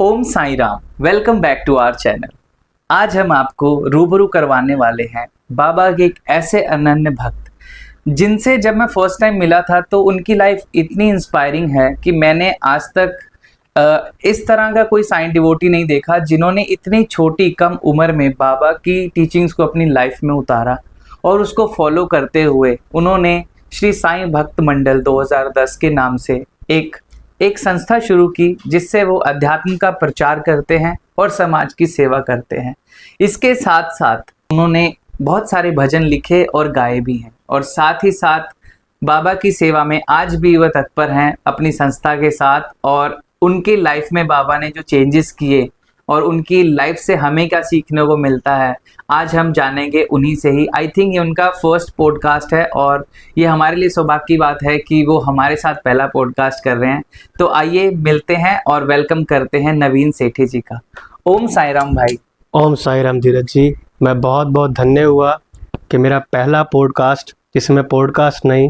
Om Sai Ram. Welcome back to our channel. आज हम आपको रूबरू करवाने वाले हैं बाबा के एक ऐसे अनन्य भक्त जिनसे जब मैं फर्स्ट टाइम मिला था तो उनकी लाइफ इतनी इंस्पायरिंग है कि मैंने आज तक इस तरह का कोई साईं डिवोटी नहीं देखा जिन्होंने इतनी छोटी कम उम्र में बाबा की टीचिंग्स को अपनी लाइफ में उतारा और उसको फॉलो करते हुए उन्होंने श्री साईं भक्त मंडल 2010 के नाम से एक एक संस्था शुरू की जिससे वो अध्यात्म का प्रचार करते हैं और समाज की सेवा करते हैं। इसके साथ साथ उन्होंने बहुत सारे भजन लिखे और गाए भी हैं और साथ ही साथ बाबा की सेवा में आज भी वह तत्पर हैं अपनी संस्था के साथ। और उनकी लाइफ में बाबा ने जो चेंजेस किए और उनकी लाइफ से हमें क्या सीखने को मिलता है आज हम जानेंगे उन्हीं से ही। आई थिंक ये उनका फर्स्ट पॉडकास्ट है और ये हमारे लिए सौभाग्य की बात है कि वो हमारे साथ पहला पॉडकास्ट कर रहे हैं। तो आइए मिलते हैं और वेलकम करते हैं नवीन सेठी जी का। ओम साई राम भाई। ओम साई राम धीरज जी, मैं बहुत बहुत धन्य हुआ कि मेरा पहला पॉडकास्ट, जिसमें पॉडकास्ट नहीं,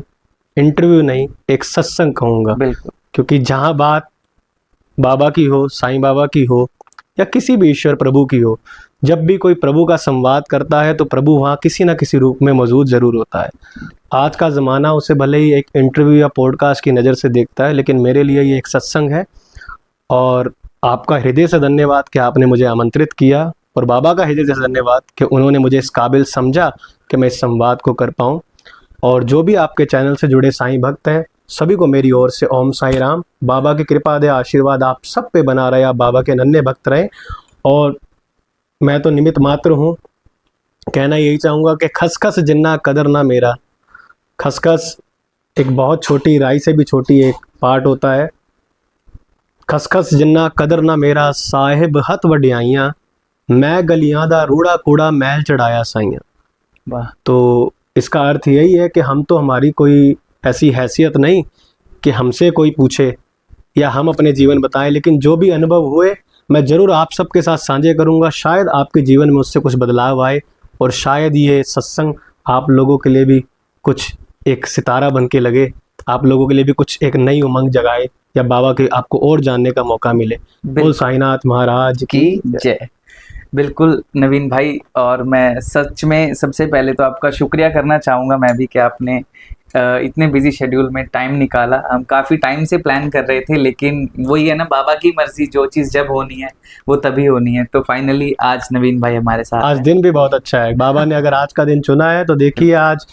इंटरव्यू नहीं, एक सत्संग कहूँगा। बिल्कुल, क्योंकि जहाँ बात बाबा की हो, साईं बाबा की हो या किसी भी ईश्वर प्रभु की हो, जब भी कोई प्रभु का संवाद करता है तो प्रभु वहाँ किसी न किसी रूप में मौजूद ज़रूर होता है। आज का ज़माना उसे भले ही एक इंटरव्यू या पॉडकास्ट की नज़र से देखता है, लेकिन मेरे लिए ये एक सत्संग है। और आपका हृदय से धन्यवाद कि आपने मुझे आमंत्रित किया, और बाबा का हृदय से धन्यवाद कि उन्होंने मुझे इस काबिल समझा कि मैं इस संवाद को कर पाऊँ। और जो भी आपके चैनल से जुड़े साईं भक्त हैं, सभी को मेरी ओर से ओम साई राम। बाबा की कृपा दे आशीर्वाद आप सब पे बना रहे, आप बाबा के नन्हे भक्त रहें। और मैं तो निमित्त मात्र हूँ, कहना यही चाहूँगा कि खसखस जिन्ना कदर ना मेरा। खसखस एक बहुत छोटी, राई से भी छोटी एक पार्ट होता है। खसखस जिन्ना कदर ना मेरा, साहिब हथ वड्याइयाँ, मैं गलियां दा रूड़ा कूड़ा महल चढ़ाया साइयाँ। वाह। तो इसका अर्थ यही है कि हम तो, हमारी कोई ऐसी हैसियत नहीं कि हमसे कोई पूछे या हम अपने जीवन बताएं, लेकिन जो भी अनुभव हुए मैं ज़रूर आप सबके साथ साझे करूंगा। शायद आपके जीवन में उससे कुछ बदलाव आए और शायद ये सत्संग आप लोगों के लिए भी कुछ एक सितारा बन के लगे, आप लोगों के लिए भी कुछ एक नई उमंग जगाए या बाबा के आपको और जानने का मौका मिले। बोल साईनाथ महाराज की जय। बिल्कुल नवीन भाई, और मैं सच में सबसे पहले तो आपका शुक्रिया करना चाहूँगा मैं भी कि आपने इतने बिजी शेड्यूल में टाइम निकाला। हम काफ़ी टाइम से प्लान कर रहे थे, लेकिन वही है ना, बाबा की मर्जी, जो चीज़ जब होनी है वो तभी होनी है। तो फाइनली आज नवीन भाई हमारे साथ आज हैं। दिन भी बहुत अच्छा है। बाबा ने अगर आज का दिन चुना है तो देखिए, आज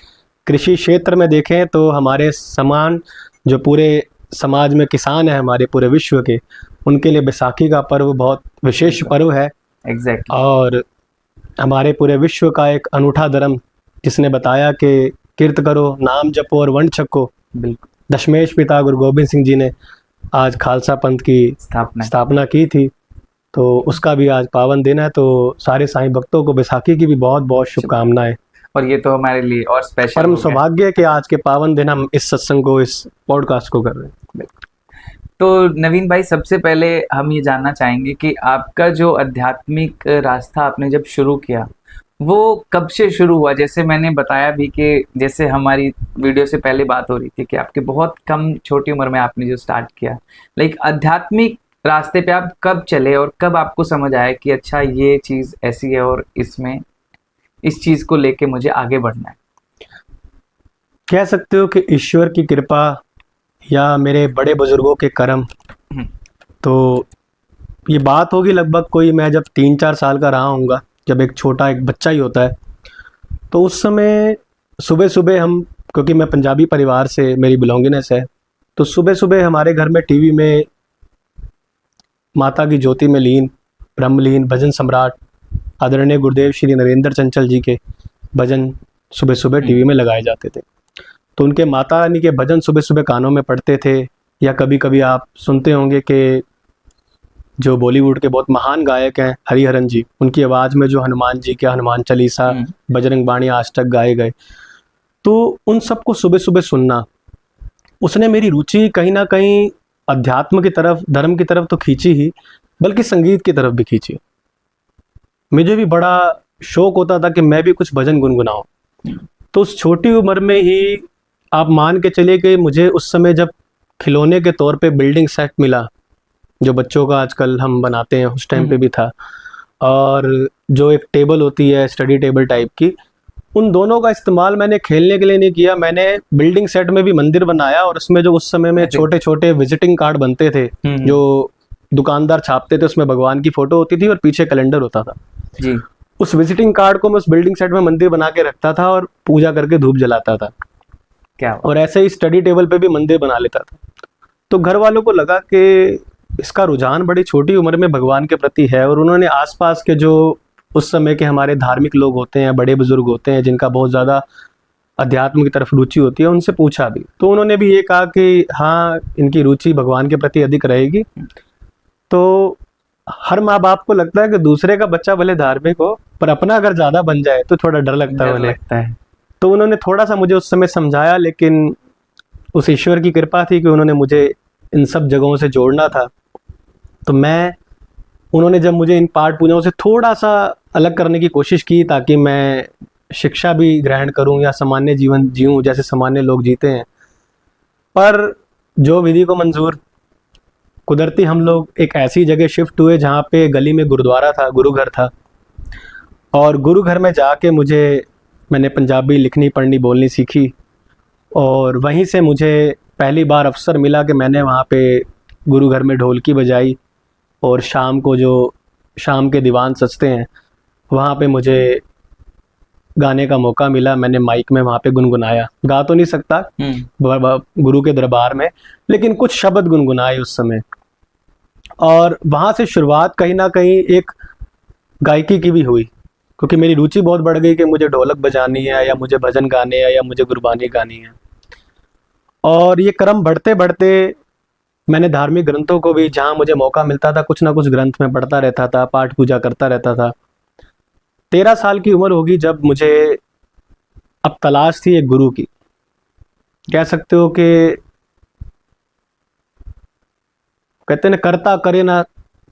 कृषि क्षेत्र में देखें तो हमारे समान जो पूरे समाज में किसान है, हमारे पूरे विश्व के, उनके लिए बैसाखी का पर्व बहुत विशेष पर्व है। एग्जैक्टली। और हमारे पूरे विश्व का एक अनूठा धर्म जिसने बताया कि कीर्त करो, नाम जपो और वंड छको। बिल्कुल। दशमेश पिता गुरु गोबिंद सिंह जी ने आज खालसा पंथ की स्थापना की थी, तो उसका भी आज पावन दिन है। तो सारे साईं भक्तों को बैसाखी की भी बहुत बहुत शुभकामनाएं। और ये तो हमारे लिए और स्पेशल परम सौभाग्य है कि आज के पावन दिन हम इस सत्संग को, इस पॉडकास्ट को कर रहे हैं। तो नवीन भाई, सबसे पहले हम ये जानना चाहेंगे कि आपका जो आध्यात्मिक रास्ता आपने जब शुरू किया वो कब से शुरू हुआ। जैसे मैंने बताया भी कि जैसे हमारी वीडियो से पहले बात हो रही थी कि आपके बहुत कम छोटी उम्र में आपने जो स्टार्ट किया, लाइक आध्यात्मिक रास्ते पे आप कब चले और कब आपको समझ आया कि अच्छा ये चीज़ ऐसी है और इसमें इस चीज़ को लेके मुझे आगे बढ़ना है। कह सकते हो कि ईश्वर की कृपा या मेरे बड़े बुजुर्गों के कर्म। तो ये बात होगी लगभग कोई, मैं जब 3-4 साल का रहा हूँगा, जब एक छोटा एक बच्चा ही होता है, तो उस समय सुबह सुबह हम, क्योंकि मैं पंजाबी परिवार से मेरी बिलोंगिनेस है, तो सुबह सुबह हमारे घर में टीवी में माता की ज्योति में लीन, ब्रह्मलीन, भजन सम्राट आदरणीय गुरुदेव श्री नरेंद्र चंचल जी के भजन सुबह सुबह टीवी में लगाए जाते थे। तो उनके माता रानी के भजन सुबह सुबह कानों में पड़ते थे। या कभी कभी आप सुनते होंगे कि जो बॉलीवुड के बहुत महान गायक हैं हरिहरन जी, उनकी आवाज़ में जो हनुमान जी के हनुमान चालीसा, बजरंग बाणी आज तक गाए गए, तो उन सबको सुबह सुबह सुनना, उसने मेरी रुचि कहीं ना कहीं अध्यात्म की तरफ, धर्म की तरफ तो खींची ही, बल्कि संगीत की तरफ भी खींची। मुझे भी बड़ा शौक होता था कि मैं भी कुछ भजन गुनगुनाऊं। तो उस छोटी उम्र में ही आप मान के चलिए कि मुझे उस समय जब खिलौने के तौर पे बिल्डिंग सेट मिला, जो बच्चों का आजकल हम बनाते हैं उस टाइम पे भी था, और जो एक टेबल होती है स्टडी टेबल टाइप की, उन दोनों का इस्तेमाल मैंने खेलने के लिए नहीं किया। मैंने बिल्डिंग सेट में भी मंदिर बनाया, और उसमें जो उस समय में छोटे छोटे विजिटिंग कार्ड बनते थे जो दुकानदार छापते थे, उसमें भगवान की फोटो होती थी और पीछे कैलेंडर होता था जी। उस विजिटिंग कार्ड को मैं उस बिल्डिंग सेट में मंदिर बना के रखता था और पूजा करके धूप जलाता था। क्या और ऐसे ही स्टडी टेबल पे भी मंदिर बना लेता था। तो घर वालों को लगा कि इसका रुझान बड़ी छोटी उम्र में भगवान के प्रति है, और उन्होंने आसपास के जो उस समय के हमारे धार्मिक लोग होते हैं, बड़े बुजुर्ग होते हैं जिनका बहुत ज़्यादा अध्यात्म की तरफ रुचि होती है, उनसे पूछा भी। तो उन्होंने भी ये कहा कि हाँ, इनकी रुचि भगवान के प्रति अधिक रहेगी। तो हर माँ बाप को लगता है कि दूसरे का बच्चा भले धार्मिक हो, पर अपना अगर ज़्यादा बन जाए तो थोड़ा डर लगता है उन्हें। तो उन्होंने थोड़ा सा मुझे उस समय समझाया, लेकिन उस ईश्वर की कृपा थी कि उन्होंने मुझे इन सब जगहों से जोड़ना था। तो उन्होंने जब मुझे इन पाठ पूजाओं से थोड़ा सा अलग करने की कोशिश की ताकि मैं शिक्षा भी ग्रहण करूं या सामान्य जीवन जीऊं जैसे सामान्य लोग जीते हैं, पर जो विधि को मंजूर, कुदरती हम लोग एक ऐसी जगह शिफ्ट हुए जहाँ पे गली में गुरुद्वारा था, गुरु घर था। और गुरु घर में जाके मैंने पंजाबी लिखनी पढ़नी बोलनी सीखी, और वहीं से मुझे पहली बार अवसर मिला कि मैंने वहाँ पे गुरु घर में ढोलकी बजाई, और शाम को जो शाम के दीवान सजते हैं वहाँ पे मुझे गाने का मौका मिला। मैंने माइक में वहाँ पे गुनगुनाया, गा तो नहीं सकता गुरु के दरबार में, लेकिन कुछ शब्द गुनगुनाए उस समय। और वहाँ से शुरुआत कहीं ना कहीं एक गायकी की भी हुई, क्योंकि मेरी रुचि बहुत बढ़ गई कि मुझे ढोलक बजानी है या मुझे भजन गाने हैं या मुझे गुरबानी गानी है। और ये क्रम बढ़ते बढ़ते मैंने धार्मिक ग्रंथों को भी, जहाँ मुझे मौका मिलता था, कुछ ना कुछ ग्रंथ में पढ़ता रहता था, पाठ पूजा करता रहता था। 13 साल की उम्र होगी जब मुझे अब तलाश थी एक गुरु की। कह सकते हो कि कहते न करता करे ना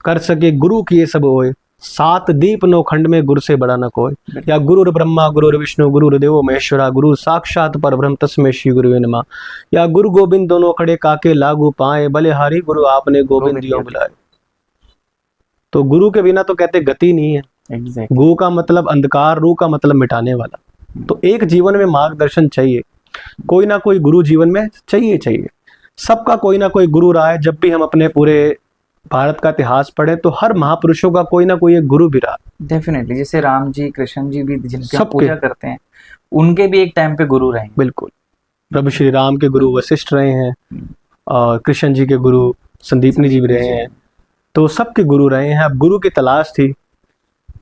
कर सके गुरु किए सब होए, 7 दीप 9 खंड में गुरु से बड़ा न कोई। या गुरुर ब्रह्मा गुरुर विष्णु गुरुर्देवो महेश्वरा, गुरु साक्षात परब्रह्म तस्मै श्री गुरुवे नमः। या गुरु गोविंद दोनों खड़े काके लागू पाए, बलिहारी गुरु आपने गोविंद दियो बुलाए। तो गुरु के बिना तो कहते गति नहीं है। गु का मतलब अंधकार, रू का मतलब मिटाने वाला। तो एक जीवन में मार्गदर्शन चाहिए, कोई ना कोई गुरु जीवन में चाहिए। सबका कोई ना कोई गुरु रहा है। जब भी हम अपने पूरे भारत का इतिहास पढ़े तो हर महापुरुषों का कोई ना कोई एक गुरु भी रहा। डेफिनेटली, जैसे राम जी, कृष्ण जी भी जिनकी हम पूजा करते हैं, उनके भी एक टाइम पे गुरु रहे। बिल्कुल, प्रभु श्री राम के गुरु वशिष्ठ रहे हैं, और कृष्ण जी के गुरु संदीपनी जी भी रहे हैं। तो सबके गुरु रहे हैं। अब गुरु की तलाश थी,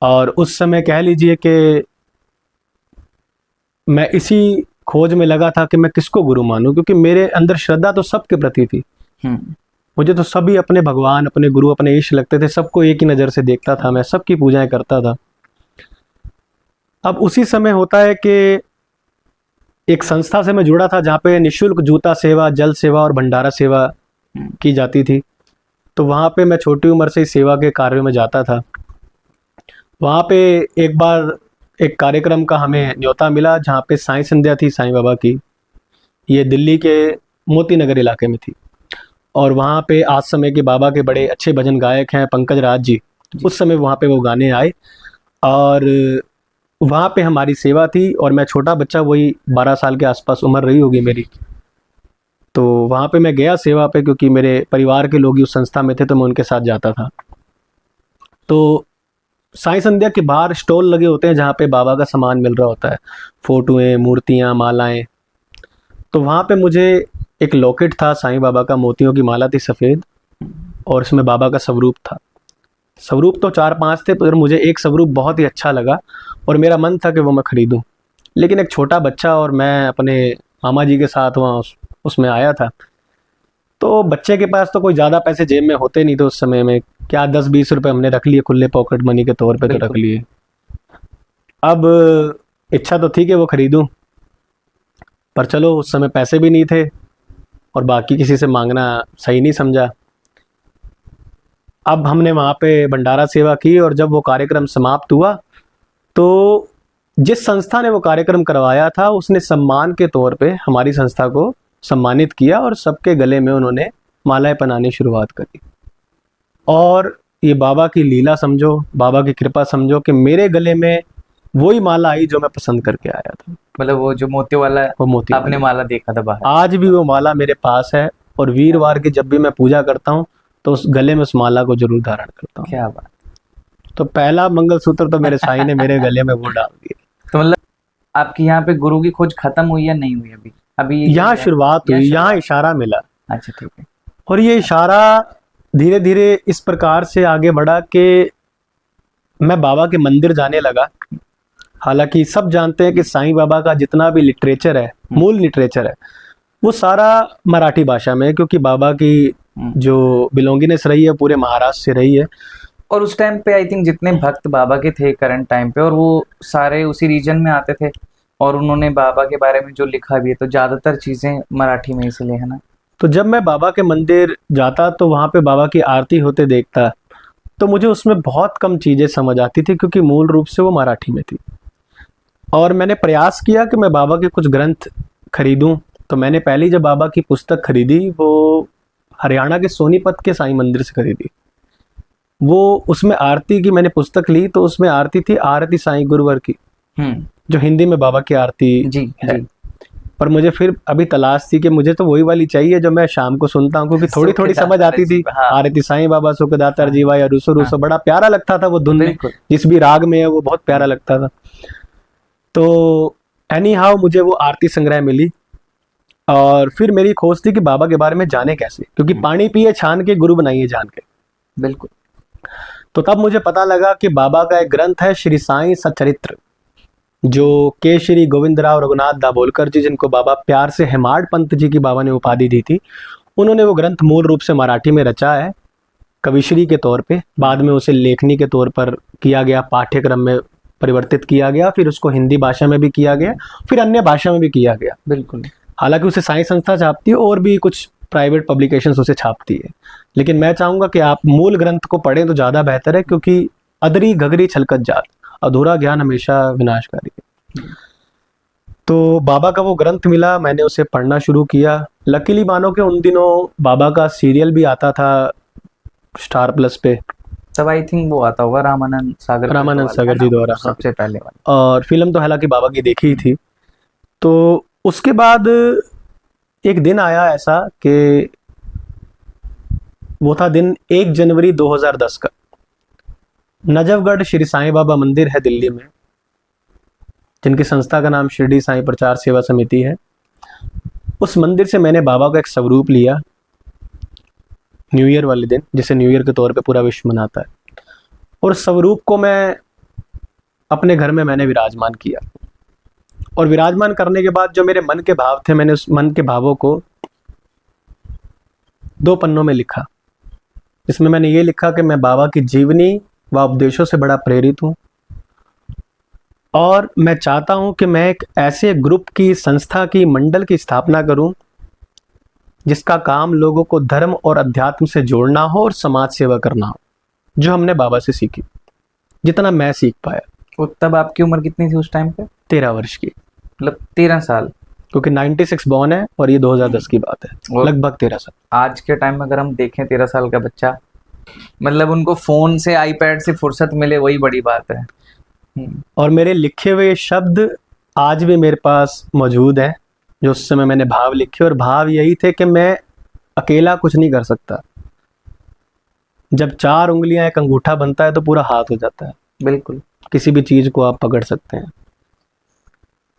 और उस समय कह लीजिए कि मैं इसी खोज में लगा था कि मैं किसको गुरु मानूं, क्योंकि मेरे अंदर श्रद्धा तो सबके प्रति थी। मुझे तो सभी अपने भगवान, अपने गुरु, अपने ईश लगते थे। सबको एक ही नज़र से देखता था मैं, सबकी पूजाएं करता था। अब उसी समय होता है कि एक संस्था से मैं जुड़ा था जहाँ पे निःशुल्क जूता सेवा, जल सेवा और भंडारा सेवा की जाती थी। तो वहाँ पे मैं छोटी उम्र से सेवा के कार्यों में जाता था। वहाँ पे एक बार एक कार्यक्रम का हमें न्योता मिला जहाँ पे साईं संध्या थी साईं बाबा की। ये दिल्ली के मोती नगर इलाके में थी, और वहाँ पे आज समय के बाबा के बड़े अच्छे भजन गायक हैं पंकज राज जी। उस समय वहाँ पे वो गाने आए, और वहाँ पे हमारी सेवा थी। और मैं छोटा बच्चा, वही 12 साल के आसपास उम्र रही होगी मेरी। तो वहाँ पे मैं गया सेवा पे, क्योंकि मेरे परिवार के लोग ही उस संस्था में थे, तो मैं उनके साथ जाता था। तो साईं संध्या के बाहर स्टॉल लगे होते हैं जहाँ पे बाबा का सामान मिल रहा होता है, फोटोएं, मूर्तियाँ, मालाएं। तो वहाँ पे मुझे एक लॉकेट था साईं बाबा का, मोतियों की माला थी सफ़ेद, और इसमें बाबा का स्वरूप था। स्वरूप तो 4-5 थे, पर मुझे एक स्वरूप बहुत ही अच्छा लगा और मेरा मन था कि वो मैं ख़रीदूँ। लेकिन एक छोटा बच्चा, और मैं अपने मामा जी के साथ वहाँ उसमें आया था। तो बच्चे के पास तो कोई ज़्यादा पैसे जेब में होते नहीं थे उस समय में, क्या 10-20 रुपये हमने रख लिए खुले पॉकेट मनी के तौर पे, तो रख लिए। अब इच्छा तो थी कि वो ख़रीदूँ, पर चलो उस समय पैसे भी नहीं थे, और बाकी किसी से मांगना सही नहीं समझा। अब हमने वहाँ पे भंडारा सेवा की, और जब वो कार्यक्रम समाप्त हुआ तो जिस संस्था ने वो कार्यक्रम करवाया था उसने सम्मान के तौर पे हमारी संस्था को सम्मानित किया, और सबके गले में उन्होंने मालाएं पहनानी शुरुआत करी। और ये बाबा की लीला समझो, बाबा की कृपा समझो कि मेरे गले में वही माला आई जो मैं पसंद करके आया था। मतलब वो जो मोती वाला वो मोती आपने वाली। माला देखा था बाहर। आज भी वो माला मेरे पास है, और वीरवार की जब भी मैं पूजा करता हूँ तो उस गले में उस माला को जरूर धारण करता हूँ। क्या बात। तो पहला मंगलसूत्र तो मेरे साईं ने मेरे गले में वो डाल दिया। तो मतलब आपकी यहाँ पे गुरु की खोज खत्म हुई या नहीं हुई अभी? अभी यहाँ शुरुआत हुई, यहाँ इशारा मिला, अच्छा ठीक है। और ये इशारा धीरे धीरे इस प्रकार से आगे बढ़ा कि मैं बाबा के मंदिर जाने लगा। हालांकि सब जानते हैं कि साईं बाबा का जितना भी लिटरेचर है, मूल लिटरेचर है, वो सारा मराठी भाषा में है, क्योंकि बाबा की जो बिलोंगिनेस रही है पूरे महाराष्ट्र से रही है। और उस टाइम पे आई थिंक जितने भक्त बाबा के थे करंट टाइम पे, और वो सारे उसी रीजन में आते थे, और उन्होंने बाबा के बारे में जो लिखा भी है तो ज्यादातर चीजें मराठी में इसलिए, है ना। तो जब मैं बाबा के मंदिर जाता तो वहाँ पे बाबा की आरती होते देखता, तो मुझे उसमें बहुत कम चीज़ें समझ आती थी, क्योंकि मूल रूप से वो मराठी में थी। और मैंने प्रयास किया कि मैं बाबा के कुछ ग्रंथ खरीदूं। तो मैंने पहली जब बाबा की पुस्तक खरीदी वो हरियाणा के सोनीपत के साईं मंदिर से खरीदी। वो उसमें आरती की मैंने पुस्तक ली, तो उसमें आरती थी आरती साईं गुरुवर की, जो हिंदी में बाबा की आरती जी है। जी। पर मुझे फिर अभी तलाश थी कि मुझे तो वही वाली चाहिए जो मैं शाम को सुनता हूँ, क्योंकि थोड़ी थोड़ी समझ आती थी। हाँ। आरती साईं बाबा सुखदाता जीवा या रूसो रूसो, बड़ा प्यारा लगता था वो धुन में, बिल्कुल। जिस भी राग में है वो बहुत प्यारा लगता था। तो एनी हाउ मुझे वो आरती संग्रह मिली, और फिर मेरी खोज थी कि बाबा के बारे में जाने कैसे, क्योंकि पानी पिए छान के गुरु बनाइए जान के। बिल्कुल। तो तब मुझे पता लगा कि बाबा का एक ग्रंथ है श्री साईं सच्चरित्र, जो के श्री गोविंदराव रघुनाथ दाभोलकर जी, जिनको बाबा प्यार से हेमाड पंत जी की बाबा ने उपाधि दी थी, उन्होंने वो ग्रंथ मूल रूप से मराठी में रचा है कविश्री के तौर पे। बाद में उसे लेखनी के तौर पर किया गया, पाठ्यक्रम में परिवर्तित किया गया, फिर उसको हिंदी भाषा में भी किया गया, फिर अन्य भाषा में भी किया गया। बिल्कुल। हालांकि उसे साई संस्था छापती है और भी कुछ प्राइवेट पब्लिकेशंस उसे छापती है, लेकिन मैं चाहूँगा कि आप मूल ग्रंथ को पढ़ें तो ज़्यादा बेहतर है, क्योंकि अदरी घगरी छलकत जात, अधूरा ज्ञान हमेशा विनाशकारी है। तो बाबा का वो ग्रंथ मिला, मैंने उसे पढ़ना शुरू किया। लकीली मानो कि उन दिनों बाबा का सीरियल भी आता था स्टार प्लस पे, तब आई थिंक वो आता होगा रामानंद सागर जी द्वारा, सबसे पहले वाला। और फिल्म तो हालांकि बाबा की देखी ही थी। तो उसके बाद एक दिन आया ऐसा कि वो था दिन 1 जनवरी 2010 का। नजफगढ़ श्री साईं बाबा मंदिर है दिल्ली में, जिनकी संस्था का नाम शिरडी साईं प्रचार सेवा समिति है। उस मंदिर से मैंने बाबा का एक स्वरूप लिया न्यू ईयर वाले दिन, जिसे न्यू ईयर के तौर पे पूरा विश्व मनाता है, और स्वरूप को मैं अपने घर में मैंने विराजमान किया। और विराजमान करने के बाद जो मेरे मन के भाव थे, मैंने उस मन के भावों को 2 पन्नों में लिखा, जिसमें मैंने ये लिखा कि मैं बाबा की जीवनी व उपदेशों से बड़ा प्रेरित हूँ, और मैं चाहता हूँ कि मैं एक ऐसे ग्रुप की, संस्था की, मंडल की स्थापना करूँ जिसका काम लोगों को धर्म और अध्यात्म से जोड़ना हो और समाज सेवा करना हो, जो हमने बाबा से सीखी, जितना मैं सीख पाया। तो तब आपकी उम्र कितनी थी उस टाइम पे? 13 वर्ष की, मतलब 13 साल, क्योंकि 96 बॉर्न है और ये 2010 की बात है, लगभग 13 साल। आज के टाइम में अगर हम देखें 13 साल का बच्चा, मतलब उनको फोन से, आईपैड से फुर्सत मिले, वही बड़ी बात है। और मेरे लिखे हुए शब्द आज भी मेरे पास मौजूद हैं, जो उस समय मैंने भाव लिखे, और भाव यही थे कि मैं अकेला कुछ नहीं कर सकता। जब 4 उंगलियां एक अंगूठा बनता है तो पूरा हाथ हो जाता है। बिल्कुल। किसी भी चीज को आप पकड़ सकते हैं।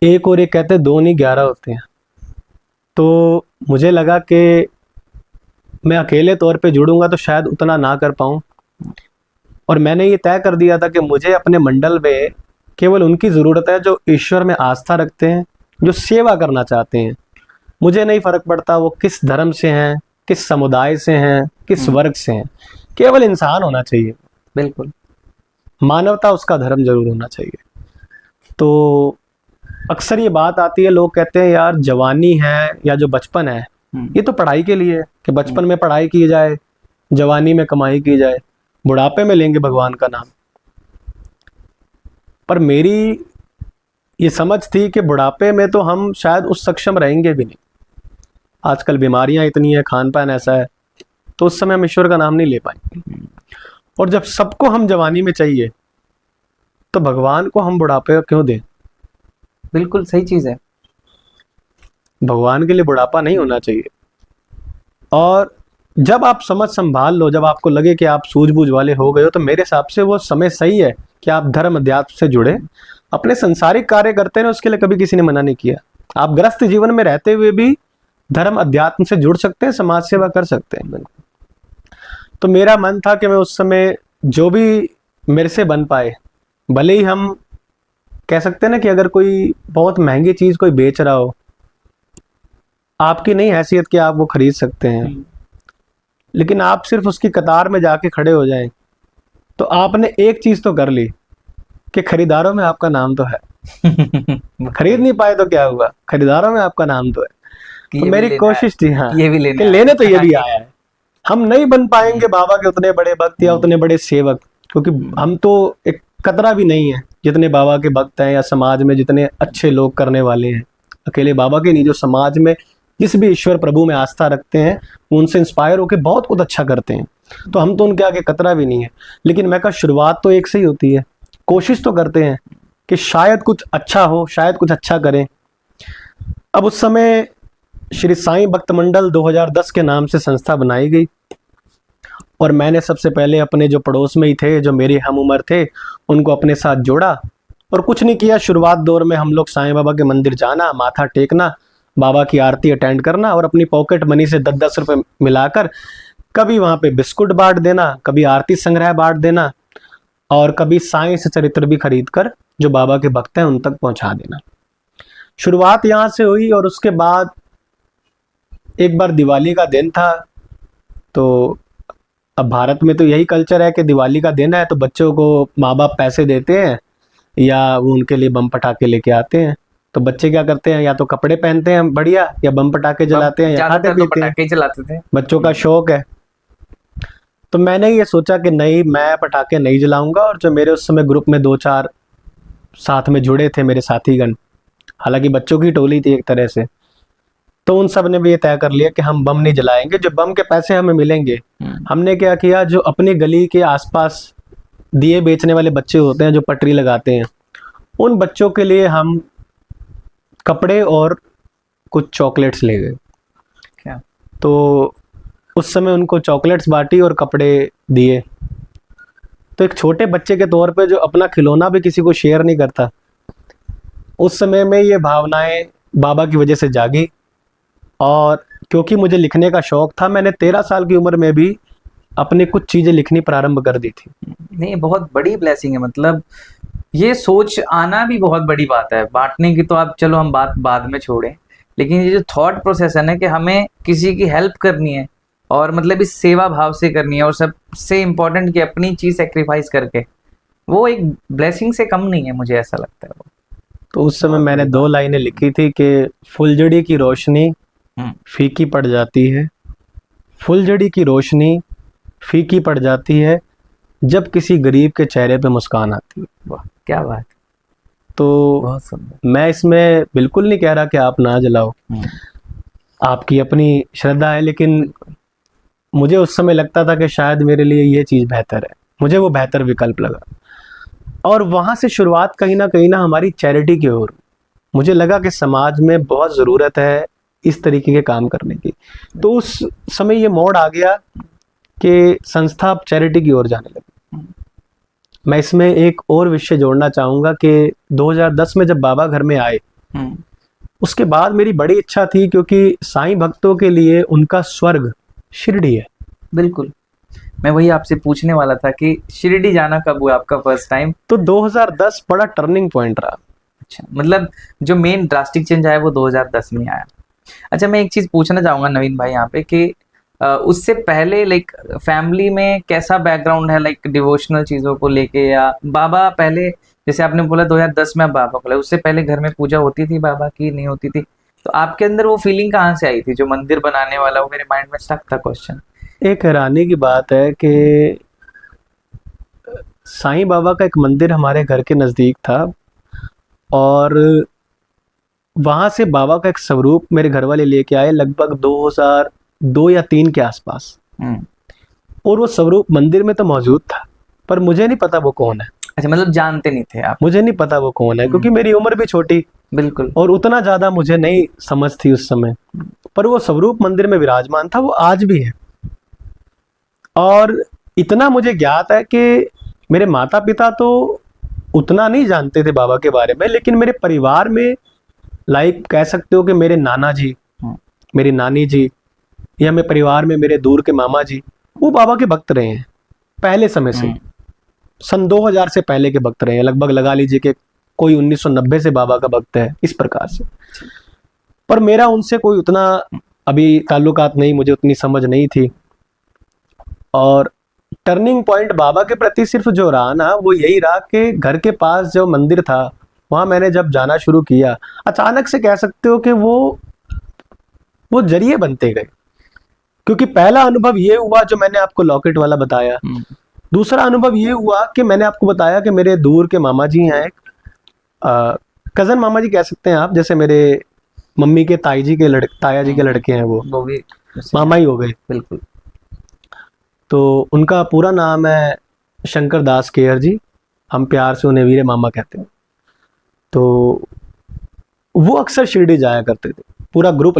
1 और 1 कहते हैं 2 नहीं 11 होते हैं। तो मुझे लगा कि मैं अकेले तौर पे जुड़ूंगा तो शायद उतना ना कर पाऊं, और मैंने ये तय कर दिया था कि मुझे अपने मंडल में केवल उनकी ज़रूरत है जो ईश्वर में आस्था रखते हैं, जो सेवा करना चाहते हैं। मुझे नहीं फ़र्क पड़ता वो किस धर्म से हैं, किस समुदाय से हैं, किस वर्ग से हैं, केवल इंसान होना चाहिए। बिल्कुल। मानवता उसका धर्म जरूर होना चाहिए। तो अक्सर ये बात आती है, लोग कहते हैं यार जवानी है या जो बचपन है ये तो पढ़ाई के लिए है, कि बचपन में पढ़ाई की जाए, जवानी में कमाई की जाए, बुढ़ापे में लेंगे भगवान का नाम। पर मेरी ये समझ थी कि बुढ़ापे में तो हम शायद उस सक्षम रहेंगे भी नहीं। आजकल बीमारियां इतनी है, खान पान ऐसा है, तो उस समय हम ईश्वर का नाम नहीं ले पाएंगे। और जब सबको हम जवानी में चाहिए तो भगवान को हम बुढ़ापे का क्यों दें? बिल्कुल सही चीज है। भगवान के लिए बुढ़ापा नहीं होना चाहिए। और जब आप समझ संभाल लो, जब आपको लगे कि आप सूझबूझ वाले हो गए हो, तो मेरे हिसाब से वो समय सही है कि आप धर्म अध्यात्म से जुड़े। अपने संसारिक कार्य करते हैं उसके लिए कभी किसी ने मना नहीं किया। आप ग्रस्त जीवन में रहते हुए भी धर्म अध्यात्म से जुड़ सकते हैं, समाज सेवा कर सकते हैं। तो मेरा मन था कि मैं उस समय जो भी मेरे से बन पाए, भले ही हम कह सकते हैं ना कि अगर कोई बहुत महंगी चीज कोई बेच रहा हो, आपकी नहीं हैसियत कि आप वो खरीद सकते हैं, लेकिन आप सिर्फ उसकी कतार में जाके खड़े हो जाएं तो आपने एक चीज तो कर ली कि खरीदारों में आपका नाम तो है। खरीद नहीं पाए तो क्या हुआ, खरीदारों में आपका नाम तो है। तो मेरी कोशिश थी हाँ ये भी लेने कि लेने तो ये भी आया है। हम नहीं बन पाएंगे बाबा के उतने बड़े भक्त या उतने बड़े सेवक, क्योंकि हम तो एक कतरा भी नहीं है जितने बाबा के भक्त हैं या समाज में जितने अच्छे लोग करने वाले हैं। अकेले बाबा के नहीं, जो समाज में जिस भी ईश्वर प्रभु में आस्था रखते हैं वो उनसे इंस्पायर होकर बहुत कुछ अच्छा करते हैं। तो हम तो उनके आगे कतरा भी नहीं है। लेकिन मैं कहा शुरुआत तो एक से ही होती है, कोशिश तो करते हैं कि शायद कुछ अच्छा हो, शायद कुछ अच्छा करें। अब उस समय श्री साईं भक्त मंडल 2010 के नाम से संस्था बनाई गई और मैंने सबसे पहले अपने जो पड़ोस में ही थे, जो मेरे हम उम्र थे, उनको अपने साथ जोड़ा और कुछ नहीं किया। शुरुआत दौर में हम लोग साईं बाबा के मंदिर जाना, माथा टेकना, बाबा की आरती अटेंड करना और अपनी पॉकेट मनी से 10-10 रुपए मिलाकर कभी वहाँ पे बिस्कुट बांट देना, कभी आरती संग्रह बांट देना और कभी साईं से चरित्र भी खरीद कर जो बाबा के भक्त हैं उन तक पहुँचा देना। शुरुआत यहाँ से हुई और उसके बाद एक बार दिवाली का दिन था। तो अब भारत में तो यही कल्चर है कि दिवाली का दिन है तो बच्चों को माँ बाप पैसे देते हैं या वो उनके लिए बम पटाखे लेके आते हैं। तो बच्चे क्या करते हैं, या तो कपड़े पहनते हैं बढ़िया या बम पटाखे जलाते हैं या खाते पीते हैं। पटाखे चलाते थे, बच्चों का शौक है। तो मैंने ये सोचा कि नहीं, मैं पटाखे नहीं जलाऊंगा। और जो मेरे उस समय ग्रुप में 2-4 साथ में जुड़े थे मेरे साथीगण, हालांकि बच्चों की टोली थी एक तरह से, तो उन सब ने भी ये तय कर लिया कि हम बम नहीं जलाएंगे। जो बम के पैसे हमें मिलेंगे, हमने क्या किया, जो अपनी गली के आसपास दिए बेचने वाले बच्चे होते हैं जो पटरी लगाते हैं, उन बच्चों के लिए हम कपड़े और कुछ चॉकलेट्स ले गए। क्या? तो उस समय उनको चॉकलेट्स बांटी और कपड़े दिए। तो एक छोटे बच्चे के तौर पे जो अपना खिलौना भी किसी को शेयर नहीं करता, उस समय में ये भावनाएं बाबा की वजह से जागी। और क्योंकि मुझे लिखने का शौक था, मैंने 13 साल की उम्र में भी अपने कुछ चीज़ें लिखनी प्रारंभ कर दी थी। नहीं, बहुत बड़ी ब्लेसिंग है। मतलब ये सोच आना भी बहुत बड़ी बात है। बांटने की तो आप चलो हम बात बाद में छोड़ें, लेकिन ये जो थॉट प्रोसेस है ना कि हमें किसी की हेल्प करनी है और मतलब इस सेवा भाव से करनी है और सबसे इम्पोर्टेंट कि अपनी चीज़ सेक्रीफाइस करके, वो एक ब्लेसिंग से कम नहीं है, मुझे ऐसा लगता है वो। तो उस समय मैंने 2 लाइनें लिखी थी कि फुलझड़ी की रोशनी फीकी पड़ जाती है, फुलझड़ी की रोशनी फीकी पड़ जाती है जब किसी गरीब के चेहरे पे मुस्कान आती है। वाह, क्या बात। तो बहुत सुंदर। मैं इसमें बिल्कुल नहीं कह रहा कि आप ना जलाओ, आपकी अपनी श्रद्धा है, लेकिन मुझे उस समय लगता था कि शायद मेरे लिए ये चीज़ बेहतर है, मुझे वो बेहतर विकल्प लगा। और वहाँ से शुरुआत कहीं ना हमारी चैरिटी की ओर। मुझे लगा कि समाज में बहुत ज़रूरत है इस तरीके के काम करने की। तो उस समय ये मोड़ आ गया कि संस्था अब चैरिटी की ओर जाने लगी। मैं इसमें एक और विषय जोड़ना चाहूँगा कि 2010 में जब बाबा घर में आए, उसके बाद मेरी बड़ी इच्छा थी, क्योंकि साईं भक्तों के लिए उनका स्वर्ग शिरडी है। बिल्कुल, मैं वही आपसे पूछने वाला था कि शिरडी जाना कब हुआ आपका फर्स्ट टाइम? तो 2010 बड़ा टर्निंग पॉइंट रहा। अच्छा, मतलब जो मेन ड्रास्टिक चेंज आया वो 2010 में आया। अच्छा, मैं एक चीज़ पूछना चाहूँगा नवीन भाई यहाँ पे कि उससे पहले लाइक फैमिली में कैसा बैकग्राउंड है, लाइक डिवोशनल चीज़ों को लेके, या बाबा पहले, जैसे आपने बोला 2010 में आप बाबा बोला, उससे पहले घर में पूजा होती थी बाबा की, नहीं होती थी? तो आपके अंदर वो फीलिंग कहाँ से आई थी जो मंदिर बनाने वाला, वो मेरे माइंड में स्टक था क्वेश्चन। एक हैरानी की बात है कि साईं बाबा का एक मंदिर हमारे घर के नज़दीक था और वहाँ से बाबा का एक स्वरूप मेरे घर वाले लेके आए लगभग 2002 या 3 के आसपास। और वो स्वरूप मंदिर में तो मौजूद था, पर मुझे नहीं पता वो कौन है। अच्छा, मतलब जानते नहीं थे आप? मुझे नहीं पता वो कौन है, क्योंकि मेरी उम्र भी छोटी, बिल्कुल। और उतना ज्यादा मुझे नहीं समझ थी उस समय। पर वो स्वरूप मंदिर में विराजमान था, वो आज भी है। और इतना मुझे ज्ञात है कि मेरे माता पिता तो उतना नहीं जानते थे बाबा के बारे में, लेकिन मेरे परिवार में, लाइक कह सकते हो कि मेरे नाना जी, मेरी नानी जी, या मेरे परिवार में मेरे दूर के मामा जी, वो बाबा के भक्त रहे हैं पहले समय से। सन 2000 से पहले के भक्त रहे हैं, लगभग लगा लीजिए कि कोई 1990 से बाबा का भक्त है, इस प्रकार से। पर मेरा उनसे कोई उतना अभी ताल्लुकात नहीं, मुझे उतनी समझ नहीं थी। और टर्निंग पॉइंट बाबा के प्रति सिर्फ जो रहा ना, वो यही रहा कि घर के पास जो मंदिर था, वहाँ मैंने जब जाना शुरू किया, अचानक से कह सकते हो कि वो जरिए बनते गए। क्योंकि पहला अनुभव ये हुआ जो मैंने आपको लॉकेट वाला बताया। दूसरा अनुभव ये हुआ कि मैंने आपको बताया कि मेरे दूर के मामा जी हैं, एक कजन मामा जी कह सकते हैं आप, जैसे मेरे मम्मी के ताया जी के लड़के हैं, वो भी मामा ही हो गए। बिल्कुल। तो उनका पूरा नाम है शंकर दास केयर जी, हम प्यार से उन्हें वीरे मामा कहते हैं। तो वो अक्सर शिरडी जाया करते थे, पूरा ग्रुप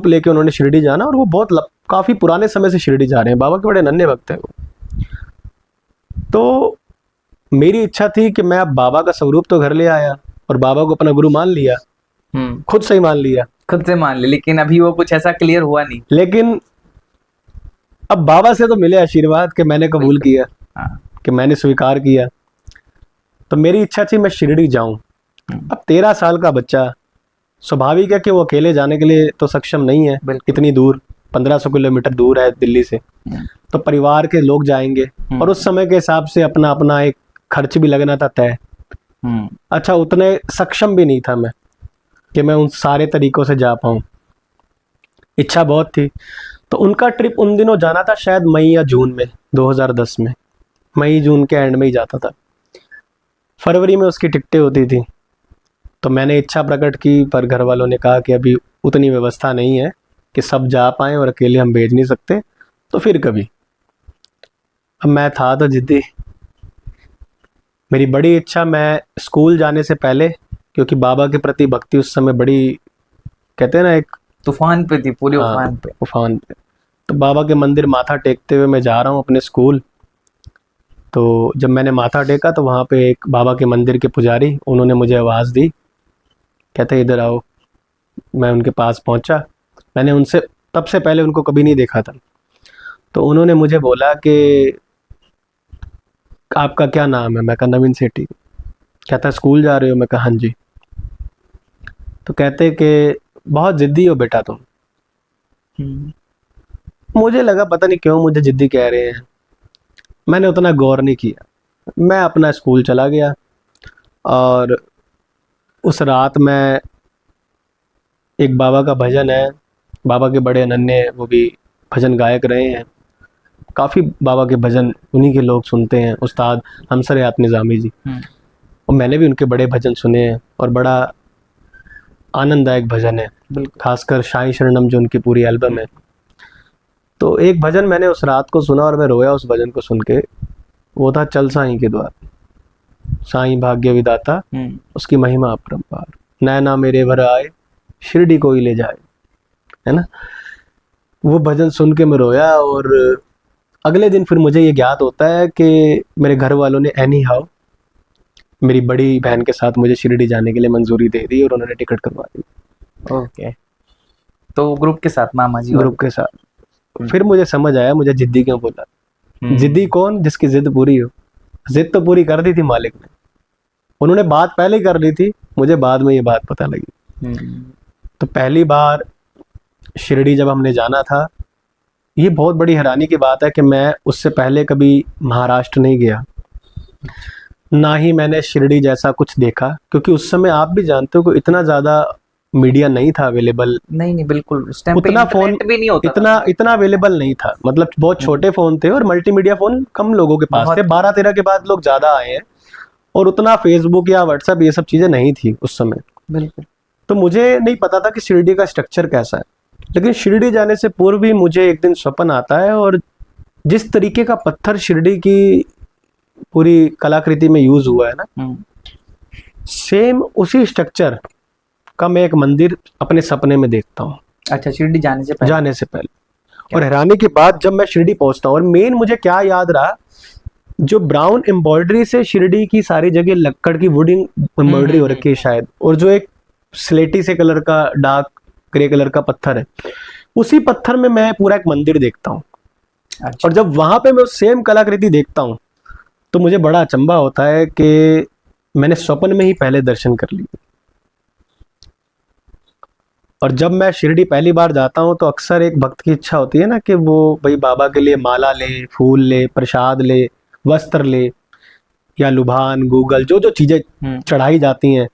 लेके उन्होंने शिरडी जाना, और वो काफी पुराने समय से शिरडी जा रहे हैं, बाबा के बड़े नन्हे भक्त हैं वो। तो मेरी इच्छा थी कि मैं अब बाबा का स्वरूप तो घर ले आया, और बाबा को अपना गुरु मान लिया, खुद से ही मान लिया, खुद से मान लिया, लेकिन अभी वो कुछ ऐसा क्लियर हुआ नहीं। लेकिन अब बाबा से तो मिले आशीर्वाद कि मैंने कबूल किया, कि मैंने स्वीकार किया। तो मेरी इच्छा थी मैं शिरडी जाऊं। अब 13 साल का बच्चा, स्वाभाविक है कि वो अकेले जाने के लिए तो सक्षम नहीं है, इतनी दूर, 1500 किलोमीटर दूर है दिल्ली से। तो परिवार के लोग जाएंगे, और उस समय के हिसाब से अपना अपना एक खर्च भी लगना था तय। अच्छा, उतने सक्षम भी नहीं था मैं कि मैं उन सारे तरीकों से जा पाऊं। इच्छा बहुत थी। तो उनका ट्रिप उन दिनों जाना था शायद मई या जून में, 2010 में, मई जून के एंड में ही जाता था। फरवरी में उसकी टिकटें होती थी। तो मैंने इच्छा प्रकट की, पर घर वालों ने कहा कि अभी उतनी व्यवस्था नहीं है कि सब जा पाएँ, और अकेले हम भेज नहीं सकते, तो फिर कभी। अब मैं था तो जिद्दी, मेरी बड़ी इच्छा, मैं स्कूल जाने से पहले, क्योंकि बाबा के प्रति भक्ति उस समय बड़ी, कहते हैं ना, एक तूफान पे थी, पूरे उफान पे। तो बाबा के मंदिर माथा टेकते हुए मैं जा रहा हूँ अपने स्कूल। तो जब मैंने माथा टेका तो वहाँ पे एक बाबा के मंदिर के पुजारी, उन्होंने मुझे आवाज़ दी, कहते इधर आओ। मैं उनके पास पहुँचा। मैंने उनसे तब से पहले उनको कभी नहीं देखा था। तो उन्होंने मुझे बोला कि आपका क्या नाम है? मैं कहा नवीन सेठी। कहता स्कूल जा रहे हो? मैं कहा हाँ जी। तो कहते कि बहुत ज़िद्दी हो बेटा तुम। मुझे लगा पता नहीं क्यों मुझे ज़िद्दी कह रहे हैं, मैंने उतना गौर नहीं किया। मैं अपना स्कूल चला गया, और उस रात मैं, एक बाबा का भजन है, बाबा के बड़े अनन्य, वो भी भजन गायक रहे हैं, काफ़ी बाबा के भजन उन्हीं के लोग सुनते हैं, उस्ताद हमसर हयात निज़ामी जी। और मैंने भी उनके बड़े भजन सुने हैं, और बड़ा आनंददायक भजन है, खासकर शाही शरणम जो उनकी पूरी एल्बम है। तो एक भजन मैंने उस रात को सुना, और मैं रोया उस भजन को सुन के। वो था चल साईं के द्वार, साईं भाग्य विदाता, उसकी महिमा अपरंपार, नैना मेरे भर आए, शिरडी कोई ले जाए, है ना। वो भजन सुन के मैं रोया। और अगले दिन फिर मुझे ये ज्ञात होता है कि मेरे घर वालों ने एनी हाउ मेरी बड़ी बहन के साथ मुझे शिरडी जाने के लिए मंजूरी दे दी, और उन्होंने टिकट करवा दी। ओके। तो ग्रुप के साथ, मामा जी ग्रुप के साथ। फिर मुझे समझ आया मुझे जिद्दी क्यों बोला। जिद्दी कौन? जिसकी जिद पूरी हो। जिद तो पूरी कर दी थी मालिक ने, उन्होंने बात पहले ही कर ली थी, मुझे बाद में ये बात पता लगी। तो पहली बार शिरडी जब हमने जाना था, ये बहुत बड़ी हैरानी की बात है कि मैं उससे पहले कभी महाराष्ट्र नहीं गया, ना ही मैंने शिरडी जैसा कुछ देखा, क्योंकि उस समय आप भी जानते हो कि इतना ज़्यादा मीडिया नहीं था अवेलेबल। नहीं बिल्कुल, उस टाइम पे उतना फोन इंटरनेट भी नहीं होता इतना अवेलेबल नहीं था, मतलब बहुत छोटे फोन थे, और मल्टीमीडिया फोन कम लोगों के पास थे। 12-13 के बाद लोग ज़्यादा आए हैं, और उतना फेसबुक या व्हाट्सएप ये सब चीज़ें नहीं थी उस समय। बिल्कुल। तो मुझे नहीं पता था कि शिरडी का स्ट्रक्चर कैसा है। लेकिन शिरडी जाने से पूर्व भी मुझे एक दिन स्वप्न आता है, और जिस तरीके का पत्थर शिरडी की पूरी कलाकृति में यूज हुआ है ना, सेम उसी स्ट्रक्चर का मैं एक मंदिर अपने सपने में देखता हूँ। अच्छा, शिरडी जाने से पहले। और हैरानी की बात, जब मैं शिरडी पहुंचता हूँ, और मेन मुझे क्या याद रहा, जो ब्राउन एम्ब्रॉयडरी से शिरडी की सारी जगह लक्कड़ की वुडिंग एम्ब्रॉयडरी हो रखी है शायद, और जो एक स्लेटी से कलर का डार्क ग्रे कलर का पत्थर है, उसी पत्थर में मैं पूरा एक मंदिर देखता हूँ। अच्छा। और जब वहां पे मैं सेम कलाकृति देखता हूँ तो मुझे बड़ा अचंभा होता है कि मैंने स्वप्न में ही पहले दर्शन कर लिए। और जब मैं शिरडी पहली बार जाता हूँ तो अक्सर एक भक्त की इच्छा होती है ना कि वो भाई बाबा के लिए माला ले, फूल ले, प्रसाद ले, वस्त्र ले, या लुभान गूगल जो जो चीजें चढ़ाई जाती हैं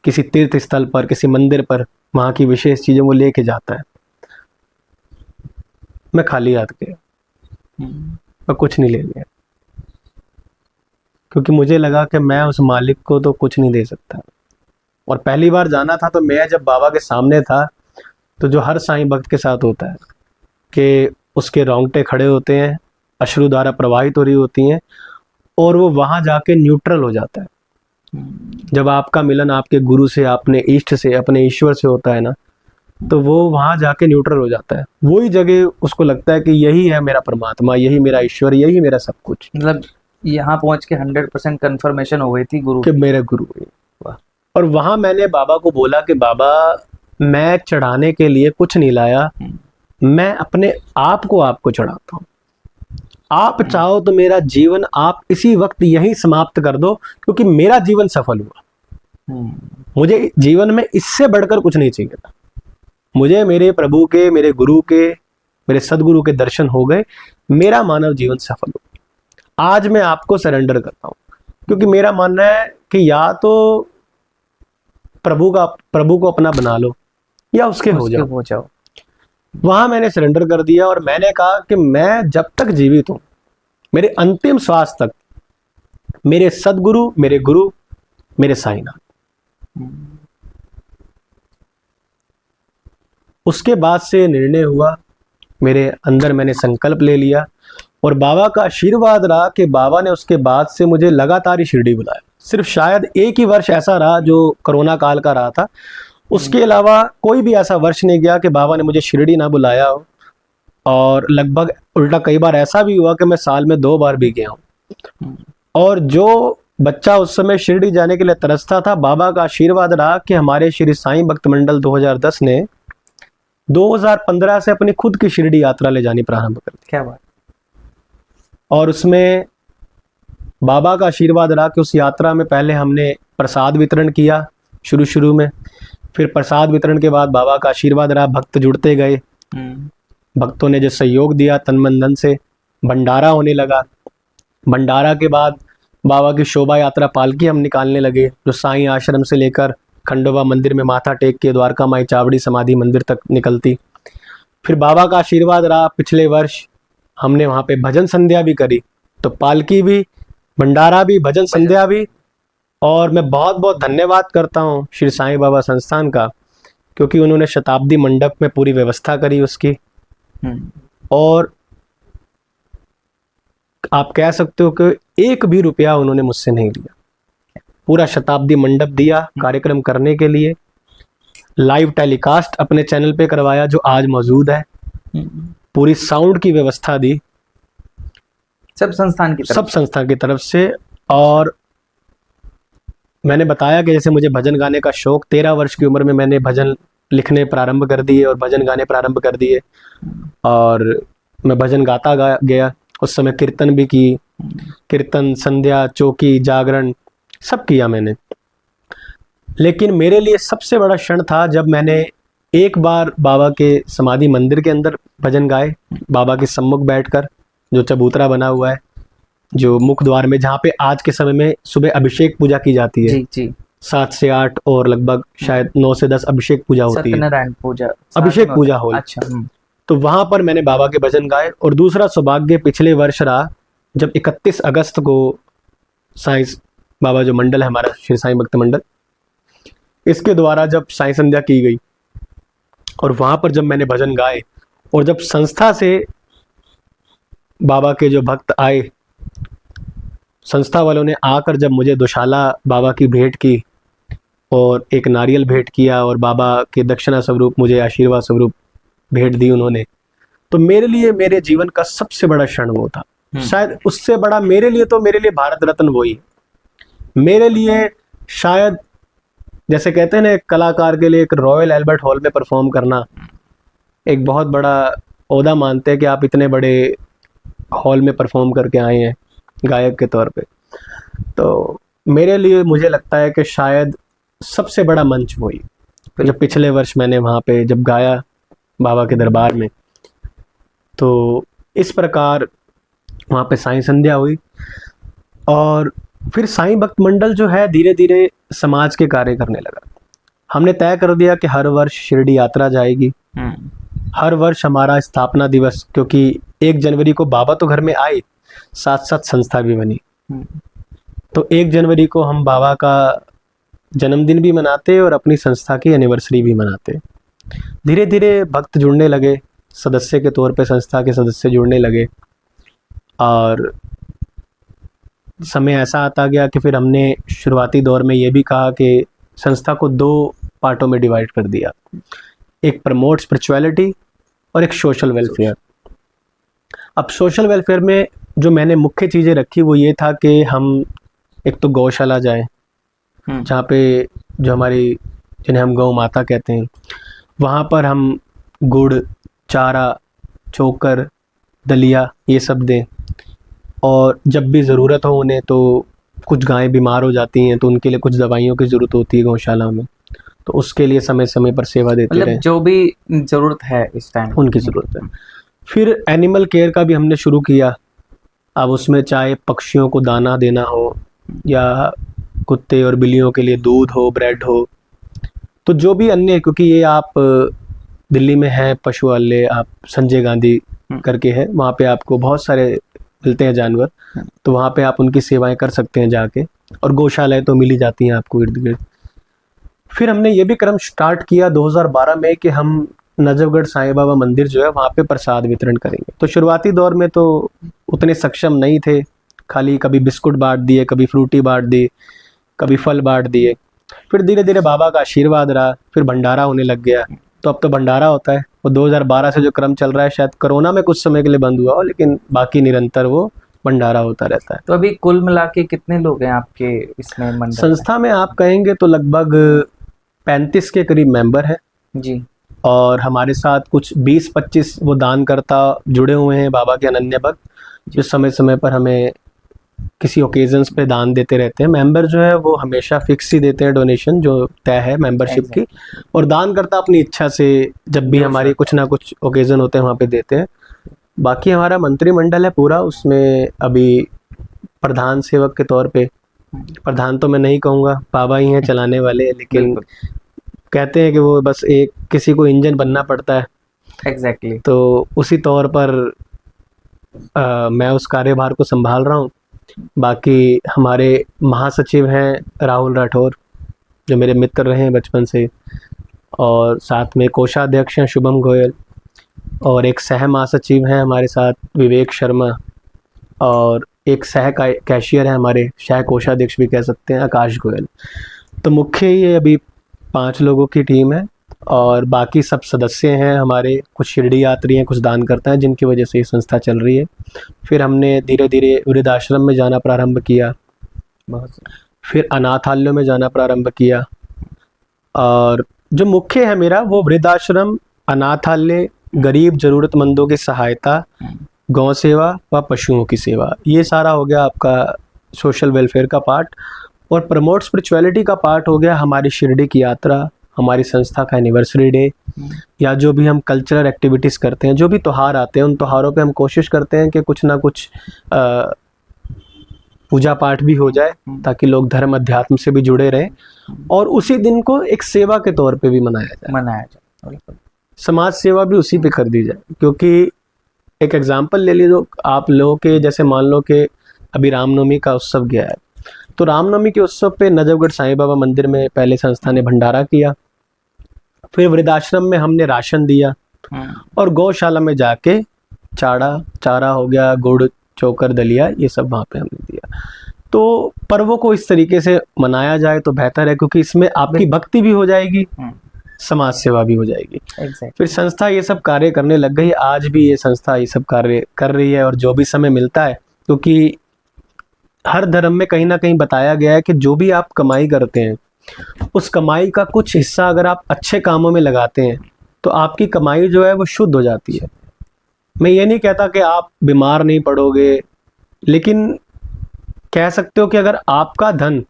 किसी तीर्थ स्थल पर, किसी मंदिर पर, वहां की विशेष चीजें वो लेके जाता है। मैं खाली हाथ गया, मैं कुछ नहीं ले गया, क्योंकि मुझे लगा कि मैं उस मालिक को तो कुछ नहीं दे सकता। और पहली बार जाना था तो मैं जब बाबा के सामने था, तो जो हर साईं भक्त के साथ होता है कि उसके रोंगटे खड़े होते हैं, अश्रुधारा प्रवाहित हो रही होती हैं, और वो वहां जाके न्यूट्रल हो जाता है। जब आपका मिलन आपके गुरु से, अपने इष्ट से, अपने ईश्वर से होता है ना, तो वो वहां जाके न्यूट्रल हो जाता है। वही जगह उसको लगता है कि यही है मेरा परमात्मा, यही मेरा ईश्वर, यही मेरा सब कुछ। मतलब यहाँ पहुंच के 100% कंफर्मेशन हो गई थी गुरु कि मेरे गुरु है। और वहां मैंने बाबा को बोला कि बाबा, मैं चढ़ाने के लिए कुछ नहीं लाया, मैं अपने आप को आपको चढ़ाता हूँ। आप चाहो तो मेरा जीवन आप इसी वक्त यहीं समाप्त कर दो, क्योंकि मेरा जीवन सफल हुआ। मुझे जीवन में इससे बढ़कर कुछ नहीं चाहिए था। मुझे मेरे प्रभु के, मेरे गुरु के, मेरे सदगुरु के दर्शन हो गए, मेरा मानव जीवन सफल हुआ। आज मैं आपको सरेंडर करता हूँ, क्योंकि मेरा मानना है कि या तो प्रभु को अपना बना लो, या उसके हो जाओ। वहां मैंने सरेंडर कर दिया, और मैंने कहा कि मैं जब तक जीवित हूं, मेरे अंतिम श्वास तक, मेरे सदगुरु, मेरे गुरु, मेरे साईनाथ। उसके बाद से निर्णय हुआ मेरे अंदर, मैंने संकल्प ले लिया, और बाबा का आशीर्वाद रहा कि बाबा ने उसके बाद से मुझे लगातार ही शिरडी बुलाया। सिर्फ शायद एक ही वर्ष ऐसा रहा जो कोरोना काल का रहा था, उसके अलावा कोई भी ऐसा वर्ष नहीं गया कि बाबा ने मुझे शिरडी ना बुलाया हो। और लगभग उल्टा कई बार ऐसा भी हुआ कि मैं साल में 2 बार भी गया हूँ। और जो बच्चा उस समय शिरडी जाने के लिए तरसता था, बाबा का आशीर्वाद रहा कि हमारे श्री साईं भक्त मंडल 2010 ने 2015 से अपनी खुद की शिरडी यात्रा ले जानी प्रारंभ कर दी। क्या बात। और उसमें बाबा का आशीर्वाद रहा कि उस यात्रा में पहले हमने प्रसाद वितरण किया शुरू में, फिर प्रसाद वितरण के बाद बाबा का आशीर्वाद रहा, भक्त जुड़ते गए, भक्तों ने जो सहयोग दिया तन मन धन से, भंडारा होने लगा। भंडारा के बाद बाबा की शोभा यात्रा पालकी हम निकालने लगे, जो साईं आश्रम से लेकर खंडोबा मंदिर में माथा टेक के द्वारका माई चावड़ी समाधि मंदिर तक निकलती। फिर बाबा का आशीर्वाद रहा, पिछले वर्ष हमने वहाँ पे भजन संध्या भी करी, तो पालकी भी, भंडारा भी, भजन संध्या भी। और मैं बहुत बहुत धन्यवाद करता हूँ श्री साईं बाबा संस्थान का, क्योंकि उन्होंने शताब्दी मंडप में पूरी व्यवस्था करी उसकी। और आप कह सकते हो कि 1 भी रुपया उन्होंने मुझसे नहीं लिया। पूरा शताब्दी मंडप दिया कार्यक्रम करने के लिए, लाइव टेलीकास्ट अपने चैनल पे करवाया जो आज मौजूद है, पूरी साउंड की व्यवस्था दी, सब संस्थान की तरफ से। और मैंने बताया कि जैसे मुझे भजन गाने का शौक, 13 वर्ष की उम्र में मैंने भजन लिखने प्रारंभ कर दिए और भजन गाने प्रारंभ कर दिए, और मैं भजन गाता गया। उस समय कीर्तन भी की, कीर्तन, संध्या, चौकी, जागरण सब किया मैंने। लेकिन मेरे लिए सबसे बड़ा क्षण था जब मैंने एक बार बाबा के समाधि मंदिर के अंदर भजन गाए, बाबा के सम्मुख बैठकर, जो चबूतरा बना हुआ है, जो मुख द्वार में, जहाँ पे आज के समय में सुबह अभिषेक पूजा की जाती है। जी। 7 से 8 और लगभग शायद 9 से 10 अभिषेक पूजा होती है, सत्यनारायण पूजा, अभिषेक पूजा हो। अच्छा। तो वहां पर मैंने बाबा के भजन गाए। और दूसरा सौभाग्य पिछले वर्ष रहा, जब 31 अगस्त को साईं बाबा जो मंडल है हमारा, श्री साईं भक्त मंडल, इसके द्वारा जब साईं संध्या की गई, और वहां पर जब मैंने भजन गाए, और जब संस्था से बाबा के जो भक्त आए, संस्था वालों ने आकर जब मुझे दुशाला बाबा की भेंट की और एक नारियल भेंट किया और बाबा के दक्षिणा स्वरूप मुझे आशीर्वाद स्वरूप भेंट दी उन्होंने, तो मेरे लिए मेरे जीवन का सबसे बड़ा क्षण वो था। शायद उससे बड़ा मेरे लिए भारत रत्न वही है। मेरे लिए शायद, जैसे कहते हैं ना, एक कलाकार के लिए एक रॉयल एल्बर्ट हॉल में परफॉर्म करना एक बहुत बड़ा ओहदा मानते हैं कि आप इतने बड़े हॉल में परफॉर्म करके आए हैं गायक के तौर पे। तो मेरे लिए मुझे लगता है कि शायद सबसे बड़ा मंच वही, जब पिछले वर्ष मैंने वहाँ पे जब गाया बाबा के दरबार में, तो इस प्रकार वहाँ पे साईं संध्या हुई। और फिर साईं भक्त मंडल जो है धीरे धीरे समाज के कार्य करने लगा। हमने तय कर दिया कि हर वर्ष शिरडी यात्रा जाएगी, हर वर्ष हमारा स्थापना दिवस, क्योंकि 1 जनवरी को बाबा तो घर में आए, साथ साथ संस्था भी बनी, तो 1 जनवरी को हम बाबा का जन्मदिन भी मनाते और अपनी संस्था की एनिवर्सरी भी मनाते। धीरे धीरे भक्त जुड़ने लगे, सदस्य के तौर पे संस्था के सदस्य जुड़ने लगे, और समय ऐसा आता गया कि फिर हमने शुरुआती दौर में ये भी कहा कि संस्था को 2 पार्टों में डिवाइड कर दिया, एक प्रमोट स्पिरिचुअलिटी और एक सोशल वेलफेयर। अब सोशल वेलफेयर में जो मैंने मुख्य चीज़ें रखी वो ये था कि हम एक तो गौशाला जाएं, जहाँ पे जो हमारी, जिन्हें हम गौ माता कहते हैं, वहाँ पर हम गुड़, चारा, चोकर, दलिया ये सब दें, और जब भी ज़रूरत हो उन्हें, तो कुछ गायें बीमार हो जाती हैं तो उनके लिए कुछ दवाइयों की ज़रूरत होती है गौशाला में, तो उसके लिए समय समय पर सेवा देते रहे, जो भी ज़रूरत है इस टाइम उनकी ज़रूरत है। फिर एनिमल केयर का भी हमने शुरू किया। अब उसमें चाहे पक्षियों को दाना देना हो या कुत्ते और बिल्लियों के लिए दूध हो, ब्रेड हो, तो जो भी अन्य, क्योंकि ये आप दिल्ली में है पशुआलय, आप संजय गांधी करके है, वहाँ पे आपको बहुत सारे मिलते हैं जानवर, तो वहाँ पे आप उनकी सेवाएं कर सकते हैं जाके, और गौशालाएं तो मिल ही जाती हैं आपको इर्द गिर्द। फिर हमने ये भी क्रम स्टार्ट किया 2012 में कि हम नजफगढ़ साईं बाबा मंदिर जो है वहाँ पे प्रसाद वितरण करेंगे। तो शुरुआती दौर में तो उतने सक्षम नहीं थे, खाली कभी बिस्कुट बांट दिए, कभी फ्रूटी बांट दी, कभी फल बांट दिए। फिर धीरे धीरे बाबा का आशीर्वाद रहा, फिर भंडारा होने लग गया, तो अब तो भंडारा होता है। वो 2012 से जो क्रम चल रहा है, शायद कोरोना में कुछ समय के लिए बंद हुआ हो, लेकिन बाकी निरंतर वो भंडारा होता रहता है। तो अभी कुल मिला के कितने लोग हैं आपके इसमें मंडल संस्था में? आप कहेंगे तो लगभग 35 के करीब मेंबर हैं जी, और हमारे साथ कुछ 20-25 वो दानकर्ता जुड़े हुए हैं, बाबा के अनन्य भक्त, जो समय समय पर हमें किसी ओकेजन्स पे दान देते रहते हैं। मेंबर जो है वो हमेशा फिक्स ही देते हैं डोनेशन जो तय है मेंबरशिप की, और दान करता अपनी इच्छा से जब भी हमारी कुछ ना कुछ ओकेजन होते हैं वहाँ पे देते हैं। बाकी हमारा मंत्रिमंडल है पूरा, उसमें अभी प्रधान सेवक के तौर पे, प्रधान तो मैं नहीं कहूँगा, बाबा ही हैं चलाने वाले, लेकिन कहते हैं कि वो बस एक किसी को इंजन बनना पड़ता है, एग्जैक्टली तो उसी तौर पर मैं उस कार्यभार को संभाल रहा हूँ। बाकी हमारे महासचिव हैं राहुल राठौर, जो मेरे मित्र रहे हैं बचपन से, और साथ में कोषाध्यक्ष हैं शुभम गोयल, और एक सह महासचिव हैं हमारे साथ विवेक शर्मा, और एक सह कैशियर है हमारे, सह कोषाध्यक्ष भी कह सकते हैं, आकाश गोयल। तो मुख्य ये अभी 5 लोगों की टीम है, और बाकी सब सदस्य हैं हमारे, कुछ शिरडी यात्री हैं, कुछ दान करते हैं, जिनकी वजह से ये संस्था चल रही है। फिर हमने धीरे धीरे वृद्धाश्रम में जाना प्रारंभ किया, फिर अनाथालयों में जाना प्रारंभ किया, और जो मुख्य है मेरा वो वृद्धाश्रम, अनाथालय, गरीब ज़रूरतमंदों की सहायता, गौ सेवा व पशुओं की सेवा, ये सारा हो गया आपका सोशल वेलफेयर का पार्ट। और प्रमोट स्पिरिचुअलिटी का पार्ट हो गया हमारी शिरडी की यात्रा, हमारी संस्था का एनिवर्सरी डे, या जो भी हम कल्चरल एक्टिविटीज़ करते हैं, जो भी त्यौहार आते हैं, उन त्यौहारों पे हम कोशिश करते हैं कि कुछ ना कुछ पूजा पाठ भी हो जाए, ताकि लोग धर्म अध्यात्म से भी जुड़े रहें, और उसी दिन को एक सेवा के तौर पे भी मनाया जाए। समाज सेवा भी उसी पे कर दी जाए, क्योंकि एक एग्जांपल ले लीजिए आप लोगों के, जैसे मान लो कि अभी रामनवमी का उत्सव गया है, तो रामनवमी के उत्सव पे नजफगढ़ साईं बाबा मंदिर में पहले संस्था ने भंडारा किया, फिर वृद्धाश्रम में हमने राशन दिया, और गौशाला में जाके चारा हो गया, गुड़, चोकर, दलिया, ये सब वहाँ पे हमने दिया। तो पर्वों को इस तरीके से मनाया जाए तो बेहतर है, क्योंकि इसमें आपकी भक्ति भी हो जाएगी, समाज सेवा भी हो जाएगी। फिर संस्था ये सब कार्य करने लग गई। आज भी ये संस्था ये सब कार्य कर रही है, और जो भी समय मिलता है, क्योंकि हर धर्म में कहीं ना कहीं बताया गया है कि जो भी आप कमाई करते हैं, उस कमाई का कुछ हिस्सा अगर आप अच्छे कामों में लगाते हैं तो आपकी कमाई जो है वो शुद्ध हो जाती है। मैं ये नहीं कहता कि आप बीमार नहीं पड़ोगे, लेकिन कह सकते हो कि अगर आपका धन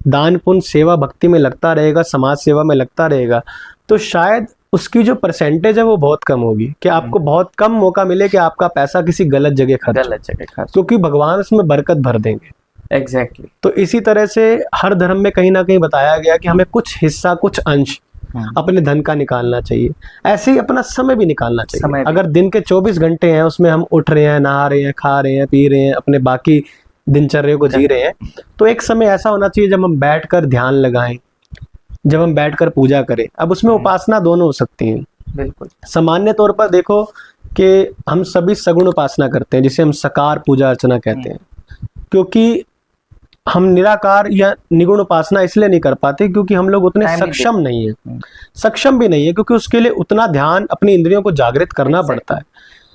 दान पुण्य सेवा भक्ति में लगता रहेगा, समाज सेवा में लगता रहेगा, तो शायद उसकी जो परसेंटेज है वो बहुत कम होगी, कि आपको बहुत कम मौका मिले कि आपका पैसा किसी गलत जगह खर्च, क्योंकि भगवान उसमें बरकत भर देंगे। एग्जैक्टली। तो इसी तरह से हर धर्म में कहीं ना कहीं बताया गया कि हमें कुछ हिस्सा, कुछ अंश अपने धन का निकालना चाहिए। ऐसे ही अपना समय भी निकालना चाहिए। अगर दिन के 24 घंटे हैं, उसमें हम उठ रहे हैं, नहा रहे हैं, खा रहे हैं, पी रहे हैं, अपने बाकी दिनचर्या को जी रहे हैं, तो एक समय ऐसा होना चाहिए जब हम बैठकर ध्यान लगाएं, जब हम बैठकर पूजा करें। अब उसमें उपासना दोनों हो सकती हैं। बिल्कुल। सामान्य तौर पर देखो कि हम सभी सगुण उपासना करते हैं, जिसे हम सकार पूजा अर्चना कहते हैं, क्योंकि हम निराकार या निगुण उपासना इसलिए नहीं कर पाते क्योंकि हम लोग उतने सक्षम नहीं है, सक्षम भी नहीं है, क्योंकि उसके लिए उतना ध्यान अपनी इंद्रियों को जागृत करना पड़ता है,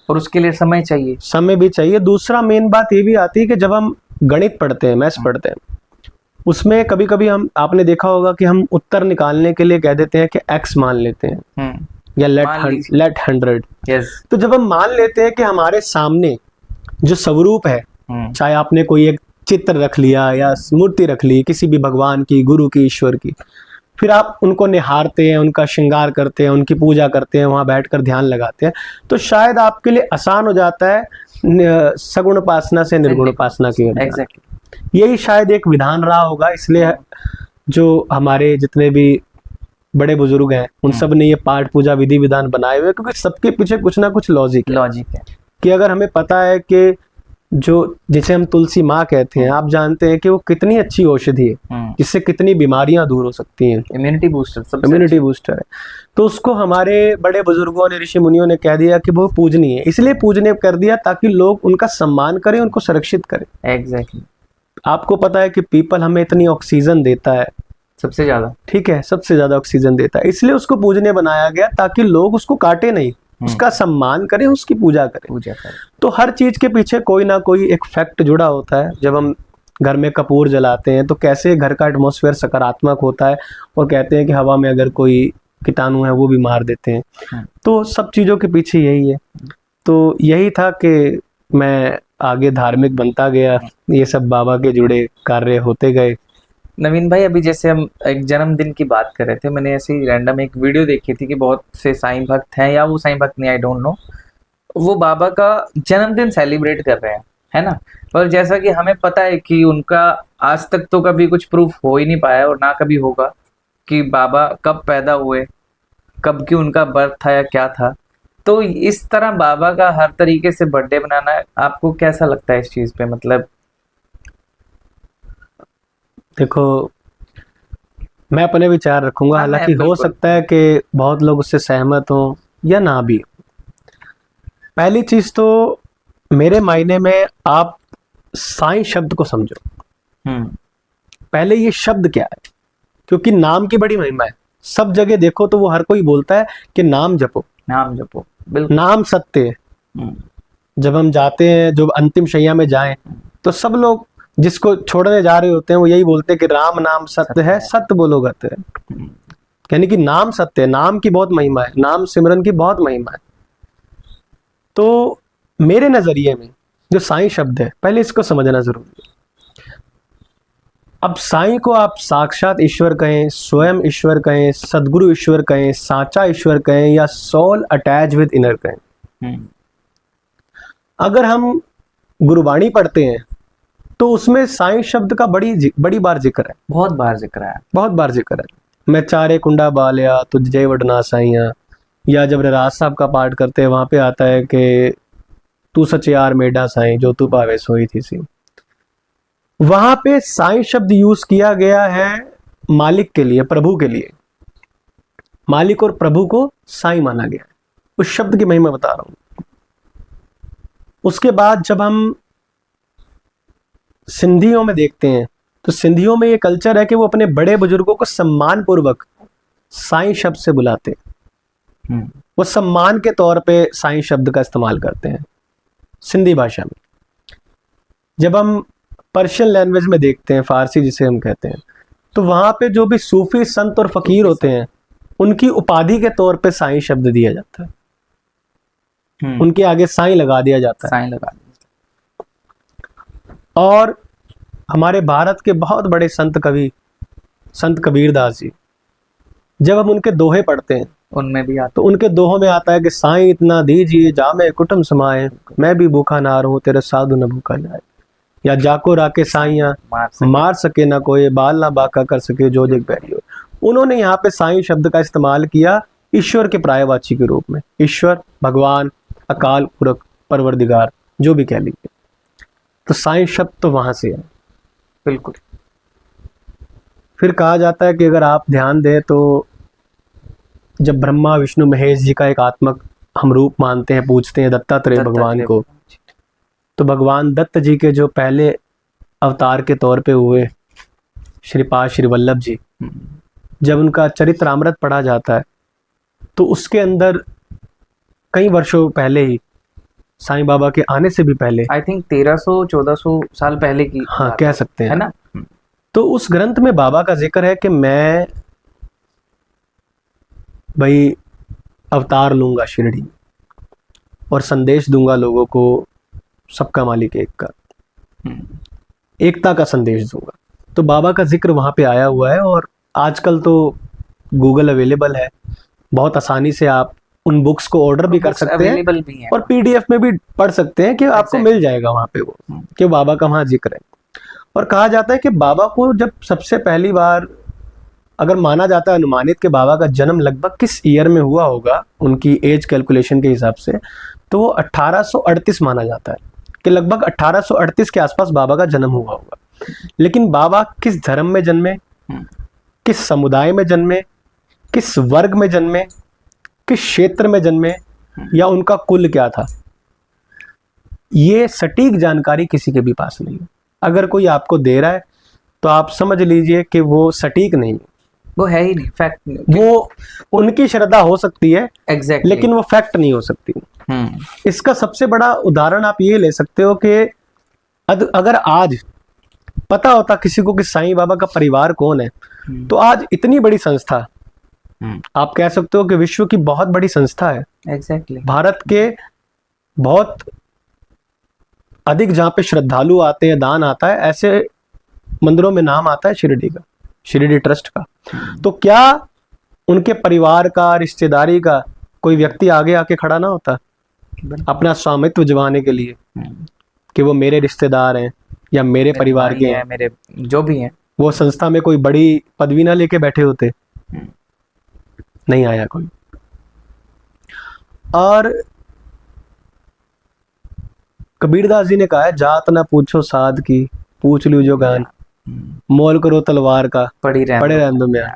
और उसके लिए समय चाहिए, समय भी चाहिए। दूसरा मेन बात ये भी आती है कि जब हम गणित पढ़ते हैं, मैथ्स पढ़ते हैं, उसमें कभी कभी आपने देखा होगा कि हम उत्तर निकालने के लिए कह देते हैं कि x मान लेते हैं, या लेट 100। तो जब हम मान लेते हैं कि हमारे सामने जो स्वरूप है, चाहे आपने कोई एक चित्र रख लिया या मूर्ति रख ली किसी भी भगवान की, गुरु की, ईश्वर की, फिर आप उनको निहारते हैं, उनका श्रृंगार करते हैं, उनकी पूजा करते हैं, वहां बैठकर ध्यान लगाते हैं, तो शायद आपके लिए आसान हो जाता है सगुण उपासना से निर्गुण उपासना की ओर। यही शायद एक विधान रहा होगा, इसलिए जो हमारे जितने भी बड़े बुजुर्ग हैं उन सब ने ये पाठ पूजा विधि विधान बनाए हुए, क्योंकि सबके पीछे कुछ ना कुछ लॉजिक है कि अगर हमें पता है कि जो जिसे हम तुलसी माँ कहते हैं, आप जानते हैं कि वो कितनी अच्छी औषधि है, जिससे कितनी बीमारियां दूर हो सकती हैं, इम्यूनिटी बूस्टर है, तो उसको हमारे बड़े बुजुर्गों ने, ऋषि मुनियों ने कह दिया कि वो पूजनीय है, इसलिए पूजनीय कर दिया ताकि लोग उनका सम्मान करें, उनको संरक्षित करें। एग्जैक्टली। आपको पता है कि पीपल हमें इतनी ऑक्सीजन देता है, सबसे ज्यादा, ठीक है, सबसे ज्यादा ऑक्सीजन देता है, इसलिए उसको पूजनीय बनाया गया ताकि लोग उसको काटे नहीं, उसका सम्मान करें, उसकी पूजा करें। तो हर चीज के पीछे कोई ना कोई एक फैक्ट जुड़ा होता है। जब हम घर में कपूर जलाते हैं तो कैसे घर का एटमॉस्फेयर सकारात्मक होता है, और कहते हैं कि हवा में अगर कोई कीटाणु है वो भी मार देते हैं। तो सब चीजों के पीछे यही है। तो यही था कि मैं आगे धार्मिक बनता गया, ये सब बाबा के जुड़े कार्य होते गए। नवीन भाई, अभी जैसे हम एक जन्मदिन की बात कर रहे थे, मैंने ऐसे ही रैंडम एक वीडियो देखी थी कि बहुत से साईं भक्त हैं, या वो साईं भक्त नहीं, आई डोंट नो, वो बाबा का जन्मदिन सेलिब्रेट कर रहे हैं, है ना। पर जैसा कि हमें पता है कि उनका आज तक तो कभी कुछ प्रूफ हो ही नहीं पाया, और ना कभी होगा कि बाबा कब पैदा हुए, कब की उनका बर्थ था या क्या था। तो इस तरह बाबा का हर तरीके से बर्थडे बनाना, आपको कैसा लगता है इस चीज पे? मतलब देखो, मैं अपने विचार रखूंगा, हालांकि हो सकता है कि बहुत लोग उससे सहमत हो या ना भी। पहली चीज तो मेरे मायने में आप साईं शब्द को समझो। पहले ये शब्द क्या है, क्योंकि नाम की बड़ी महिमा है। सब जगह देखो तो वो हर कोई बोलता है कि नाम जपो, नाम जपो, बिल्कुल, नाम सत्य है। जब हम जाते हैं, जो अंतिम शैया में जाएं, तो सब लोग जिसको छोड़ने जा रहे होते हैं वो यही बोलते हैं कि राम नाम सत्य है, सत्य बोलो गत है। यानी कि नाम सत्य है, नाम की बहुत महिमा है, नाम सिमरन की बहुत महिमा है। तो मेरे नजरिए में जो साईं शब्द है, पहले इसको समझना जरूरी है। अब साईं को आप साक्षात ईश्वर कहें, स्वयं ईश्वर कहें, सदगुरु ईश्वर कहें, साचा ईश्वर कहें, या सोल अटैच विद इनर कहें। अगर हम गुरुबाणी पढ़ते हैं तो उसमें साईं शब्द का बड़ी बार जिक्र है, बहुत बार जिक्र है। मैं चारे कुंडा बालिया तुझ जय वडना साईया, या जब राज साहब का पाठ करते हैं वहां पे आता है कि तू सचियार मेडा साईं जो तू पावे सोई थी सी। वहां पे साईं शब्द यूज किया गया है मालिक के लिए, प्रभु के लिए। मालिक और प्रभु को साईं माना गया है। उस शब्द की महिमा बता रहा हूं। उसके बाद जब हम सिंधियों में देखते हैं तो सिंधियों में ये कल्चर है कि वो अपने बड़े बुजुर्गों को सम्मान पूर्वक साईं शब्द से बुलाते हैं। वो सम्मान के तौर पे साईं शब्द का इस्तेमाल करते हैं सिंधी भाषा में। जब हम पर्शियन लैंग्वेज में देखते हैं, फारसी जिसे हम कहते हैं, तो वहां पे जो भी सूफी संत और फकीर होते हैं उनकी उपाधि के तौर पे साईं शब्द दिया जाता है। उनके आगे साईं लगा दिया जाता है। साईं लगा दिया। और हमारे भारत के बहुत बड़े संत कवि संत कबीरदास जी, जब हम उनके दोहे पढ़ते हैं उनमें भी आता तो उनके दोहों में आता है कि साईं इतना दीजिए जामे कुटुम समाए, मैं भी भूखा ना रहूं तेरे साधु न भूखा जाए, या जाको राके साईया मार सके ना कोई, बाल ना बाका कर सके जो जग बैरी हो। उन्होंने यहाँ पे साईं शब्द का इस्तेमाल किया ईश्वर के पर्यायवाची के रूप में। ईश्वर, भगवान, अकाल पुरख, परवरदिगार, जो भी कह लीजिए। तो साईं शब्द तो वहां से है। बिल्कुल। फिर कहा जाता है कि अगर आप ध्यान दें तो जब ब्रह्मा विष्णु महेश जी का एक आत्मक हम रूप मानते हैं, पूजते हैं दत्तात्रेय भगवान को, तो भगवान दत्त जी के जो पहले अवतार के तौर पे हुए श्रीपाद श्री वल्लभ जी, जब उनका चरित्रामृत पढ़ा जाता है तो उसके अंदर कई वर्षों पहले ही, साईं बाबा के आने से भी पहले, आई थिंक 1300-1400 साल पहले की हाँ कह सकते हैं, है ना। तो उस ग्रंथ में बाबा का जिक्र है कि मैं भाई अवतार लूंगा शिरडी और संदेश दूंगा लोगों को, सबका मालिक एक का, एकता का संदेश दूंगा। तो बाबा का जिक्र वहां पे आया हुआ है। और आजकल तो गूगल अवेलेबल है, बहुत आसानी से आप उन बुक्स को ऑर्डर भी कर सकते हैं भी हैं। और पीडीएफ में भी पढ़ सकते हैं कि आपको मिल जाएगा वहां पे वो कि बाबा का वहां जिक्र है। और कहा जाता है कि बाबा को जब सबसे पहली बार, अगर माना जाता है अनुमानित कि बाबा का जन्म लगभग किस ईयर में हुआ होगा उनकी एज कैलकुलेशन के हिसाब से, तो वो 1838 माना जाता है कि लगभग 1838 के आसपास बाबा का जन्म हुआ होगा। लेकिन बाबा किस धर्म में जन्मे, किस समुदाय में जन्मे, किस वर्ग में जन्मे, किस क्षेत्र में जन्मे, या उनका कुल क्या था, ये सटीक जानकारी किसी के भी पास नहीं है। अगर कोई आपको दे रहा है तो आप समझ लीजिए कि वो सटीक नहीं है, वो है ही नहीं, फैक्ट नहीं। वो उनकी श्रद्धा हो सकती है एग्जैक्टली, लेकिन वो फैक्ट नहीं हो सकती। इसका सबसे बड़ा उदाहरण आप ये ले सकते हो कि अगर आज पता होता किसी को कि साईं बाबा का परिवार कौन है, तो आज इतनी बड़ी संस्था, आप कह सकते हो कि विश्व की बहुत बड़ी संस्था है। एग्जैक्टली। भारत के बहुत अधिक जहाँ पे श्रद्धालु आते हैं, दान आता है, ऐसे मंदिरों में नाम आता है शिरडी का, शिरडी ट्रस्ट का। तो क्या उनके परिवार का, रिश्तेदारी का कोई व्यक्ति आगे आके खड़ा ना होता अपना स्वामित्व जमाने के लिए कि वो मेरे रिश्तेदार हैं या मेरे परिवार के हैं, मेरे जो भी हैं, वो संस्था में कोई बड़ी पदवी ना लेके बैठे होते? नहीं आया कोई। और कबीरदास जी ने कहा है, जात ना पूछो साध की, पूछ लो जो गान, मोल करो तलवार का, पड़े रहने दो म्यान।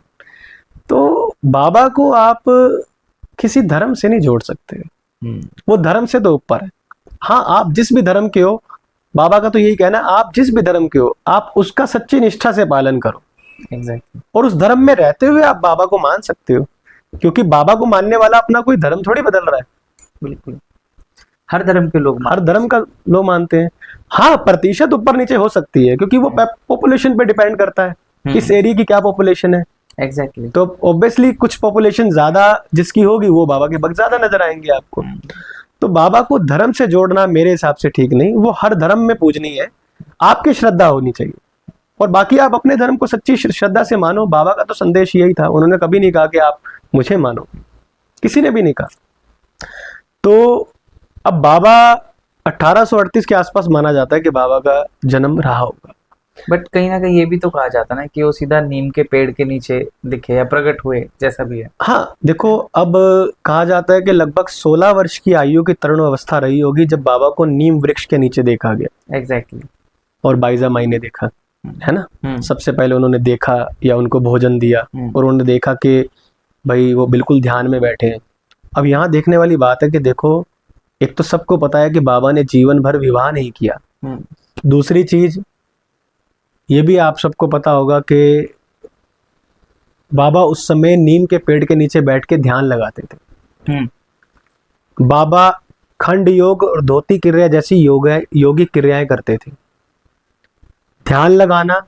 तो बाबा को आप किसी धर्म से नहीं जोड़ सकते, वो धर्म से तो ऊपर है। हाँ, आप जिस भी धर्म के हो, बाबा का तो यही कहना है, आप जिस भी धर्म के हो आप उसका सच्ची निष्ठा से पालन करो। एग्जैक्टली। और उस धर्म में रहते हुए आप बाबा को मान सकते हो, क्योंकि बाबा को मानने वाला अपना कोई धर्म थोड़ी बदल रहा है। बिल्कुल, हर धर्म के लोग, हर धर्म का लोग मानते हैं। हाँ, प्रतिशत ऊपर नीचे हो सकती है क्योंकि वो पॉपुलेशन पे डिपेंड करता है, किस एरिया की क्या पॉपुलेशन है। एग्जैक्टली। तो ऑब्वियसली कुछ पॉपुलेशन ज्यादा जिसकी होगी वो बाबा के भक्त ज्यादा नजर आएंगे आपको। तो बाबा को धर्म से जोड़ना मेरे हिसाब से ठीक नहीं, वो हर धर्म में पूजनीय है, आपकी श्रद्धा होनी चाहिए। और बाकी आप अपने धर्म को सच्ची श्रद्धा से मानो। बाबा का तो संदेश यही था, उन्होंने कभी नहीं कहा कि आप मुझे मानो, किसी ने भी नहीं कहा। तो अब बाबा 1838 के आसपास माना जाता है कि बाबा का जन्म रहा होगा। बट कहीं ना कहीं ये भी तो कहा जाता ना कि वो सीधा नीम के पेड़ के नीचे दिखे या प्रकट हुए, जैसा भी है। हाँ देखो, अब कहा जाता है कि लगभग 16 वर्ष की आयु की तरुण अवस्था रही होगी जब बाबा को नीम वृक्ष के नीचे देखा गया। एग्जैक्टली। और बाईजा माई ने देखा, है ना। सबसे पहले उन्होंने देखा या उनको भोजन दिया और उन्होंने देखा कि भाई वो बिल्कुल ध्यान में बैठे हैं। अब यहाँ देखने वाली बात है कि देखो, एक तो सबको पता है कि बाबा ने जीवन भर विवाह नहीं किया। दूसरी चीज ये भी आप सबको पता होगा कि बाबा उस समय नीम के पेड़ के नीचे बैठ के ध्यान लगाते थे। बाबा खंड योग और धोती क्रिया जैसी योगिक क्रियाएं करते थे। ध्यान लगाना,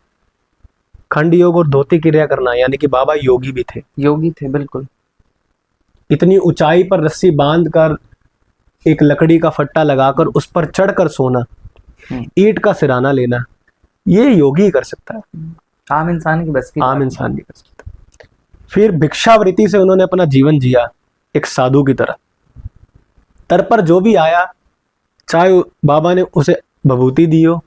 खंड योग और धोती क्रिया करना, यानी कि बाबा योगी भी थे। योगी थे, बिल्कुल। इतनी ऊंचाई पर रस्सी बांधकर, एक लकड़ी का फट्टा लगाकर उस पर चढ़कर सोना, ईंट का सिराना लेना, ये योगी कर सकता है, आम इंसान की बस की आम इंसान नहीं कर सकता। फिर भिक्षावृत्ति से उन्होंने अपना जीवन जिया, एक साधु की तरह। दर पर जो भी आया, चाहे बाबा ने उसे भभूति दी हो,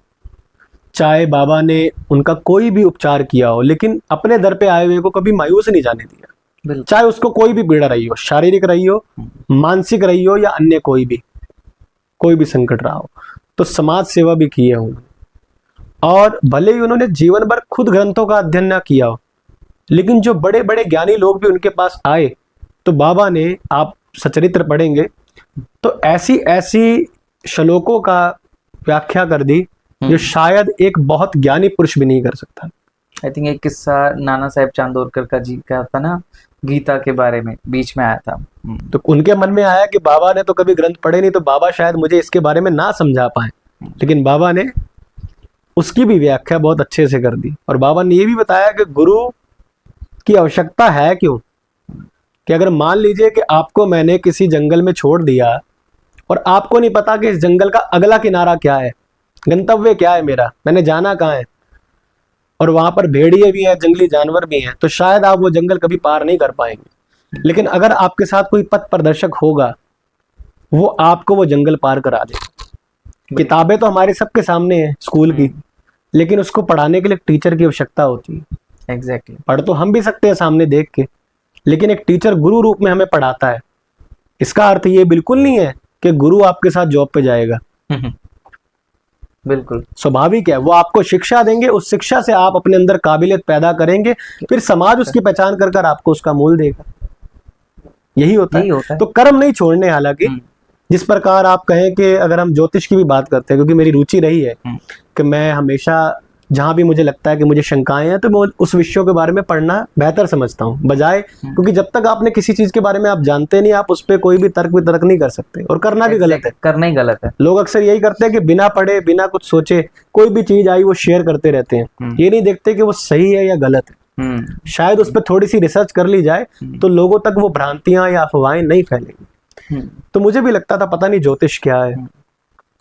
चाहे बाबा ने उनका कोई भी उपचार किया हो, लेकिन अपने दर पे आए हुए को कभी मायूस नहीं जाने दिया। चाहे उसको कोई भी पीड़ा रही हो, शारीरिक रही हो, मानसिक रही हो, या अन्य कोई भी संकट रहा हो, तो समाज सेवा भी की है उन्होंने। और भले ही उन्होंने जीवन भर खुद ग्रंथों का अध्ययन ना किया हो, लेकिन जो बड़े बड़े ज्ञानी लोग भी उनके पास आए, तो बाबा ने, आप सचरित्र पढ़ेंगे तो ऐसी ऐसी श्लोकों का व्याख्या कर दी जो शायद एक बहुत ज्ञानी पुरुष भी नहीं कर सकता। आई थिंक एक किस्सा नाना साहेब चांदोरकर का जी का था ना, गीता के बारे में बीच में आया था। तो उनके मन में आया कि बाबा ने तो कभी ग्रंथ पढ़े नहीं, तो बाबा शायद मुझे इसके बारे में ना समझा पाए, लेकिन बाबा ने उसकी भी व्याख्या बहुत अच्छे से कर दी। और बाबा ने ये भी बताया कि गुरु की आवश्यकता है क्यों, कि अगर मान लीजिए कि आपको मैंने किसी जंगल में छोड़ दिया और आपको नहीं पता कि इस जंगल का अगला किनारा क्या है, गंतव्य क्या है मेरा, मैंने जाना कहाँ है, और वहां पर भेड़िए भी है, जंगली जानवर भी हैं, तो शायद आप वो जंगल कभी पार नहीं कर पाएंगे। लेकिन अगर आपके साथ कोई पथ प्रदर्शक होगा, वो आपको वो जंगल पार करा देगा। किताबें तो हमारे सबके सामने है स्कूल की, लेकिन उसको पढ़ाने के लिए टीचर की आवश्यकता होती है। एग्जैक्टली। पढ़ तो हम भी सकते हैं सामने देख के, लेकिन एक टीचर गुरु रूप में हमें पढ़ाता है। इसका अर्थ ये बिल्कुल नहीं है कि गुरु आपके साथ जॉब पे जाएगा। बिल्कुल स्वाभाविक है, वो आपको शिक्षा देंगे, उस शिक्षा से आप अपने अंदर काबिलियत पैदा करेंगे, फिर समाज उसकी पहचान कर कर आपको उसका मूल देगा। यही होता है। तो कर्म नहीं छोड़ने। हालांकि जिस प्रकार आप कहें कि अगर हम ज्योतिष की भी बात करते हैं, क्योंकि मेरी रुचि रही है कि मैं हमेशा जहां भी मुझे लगता है कि मुझे शंकाएं हैं, तो मैं उस विषयों के बारे में पढ़ना बेहतर समझता हूं, बजाय, क्योंकि जब तक आपने किसी चीज के बारे में आप जानते नहीं, आप उस पर कोई भी तर्क वितर्क नहीं कर सकते, और करना भी गलत है। करना ही गलत है। लोग अक्सर यही करते हैं कि बिना पढ़े, बिना कुछ सोचे कोई भी चीज आई वो शेयर करते रहते हैं। ये नहीं देखते कि वो सही है या गलत है। शायद उस पर थोड़ी सी रिसर्च कर ली जाए तो लोगों तक वो भ्रांतियां या अफवाहें नहीं फैलेंगी। तो मुझे भी लगता था पता नहीं ज्योतिष क्या है।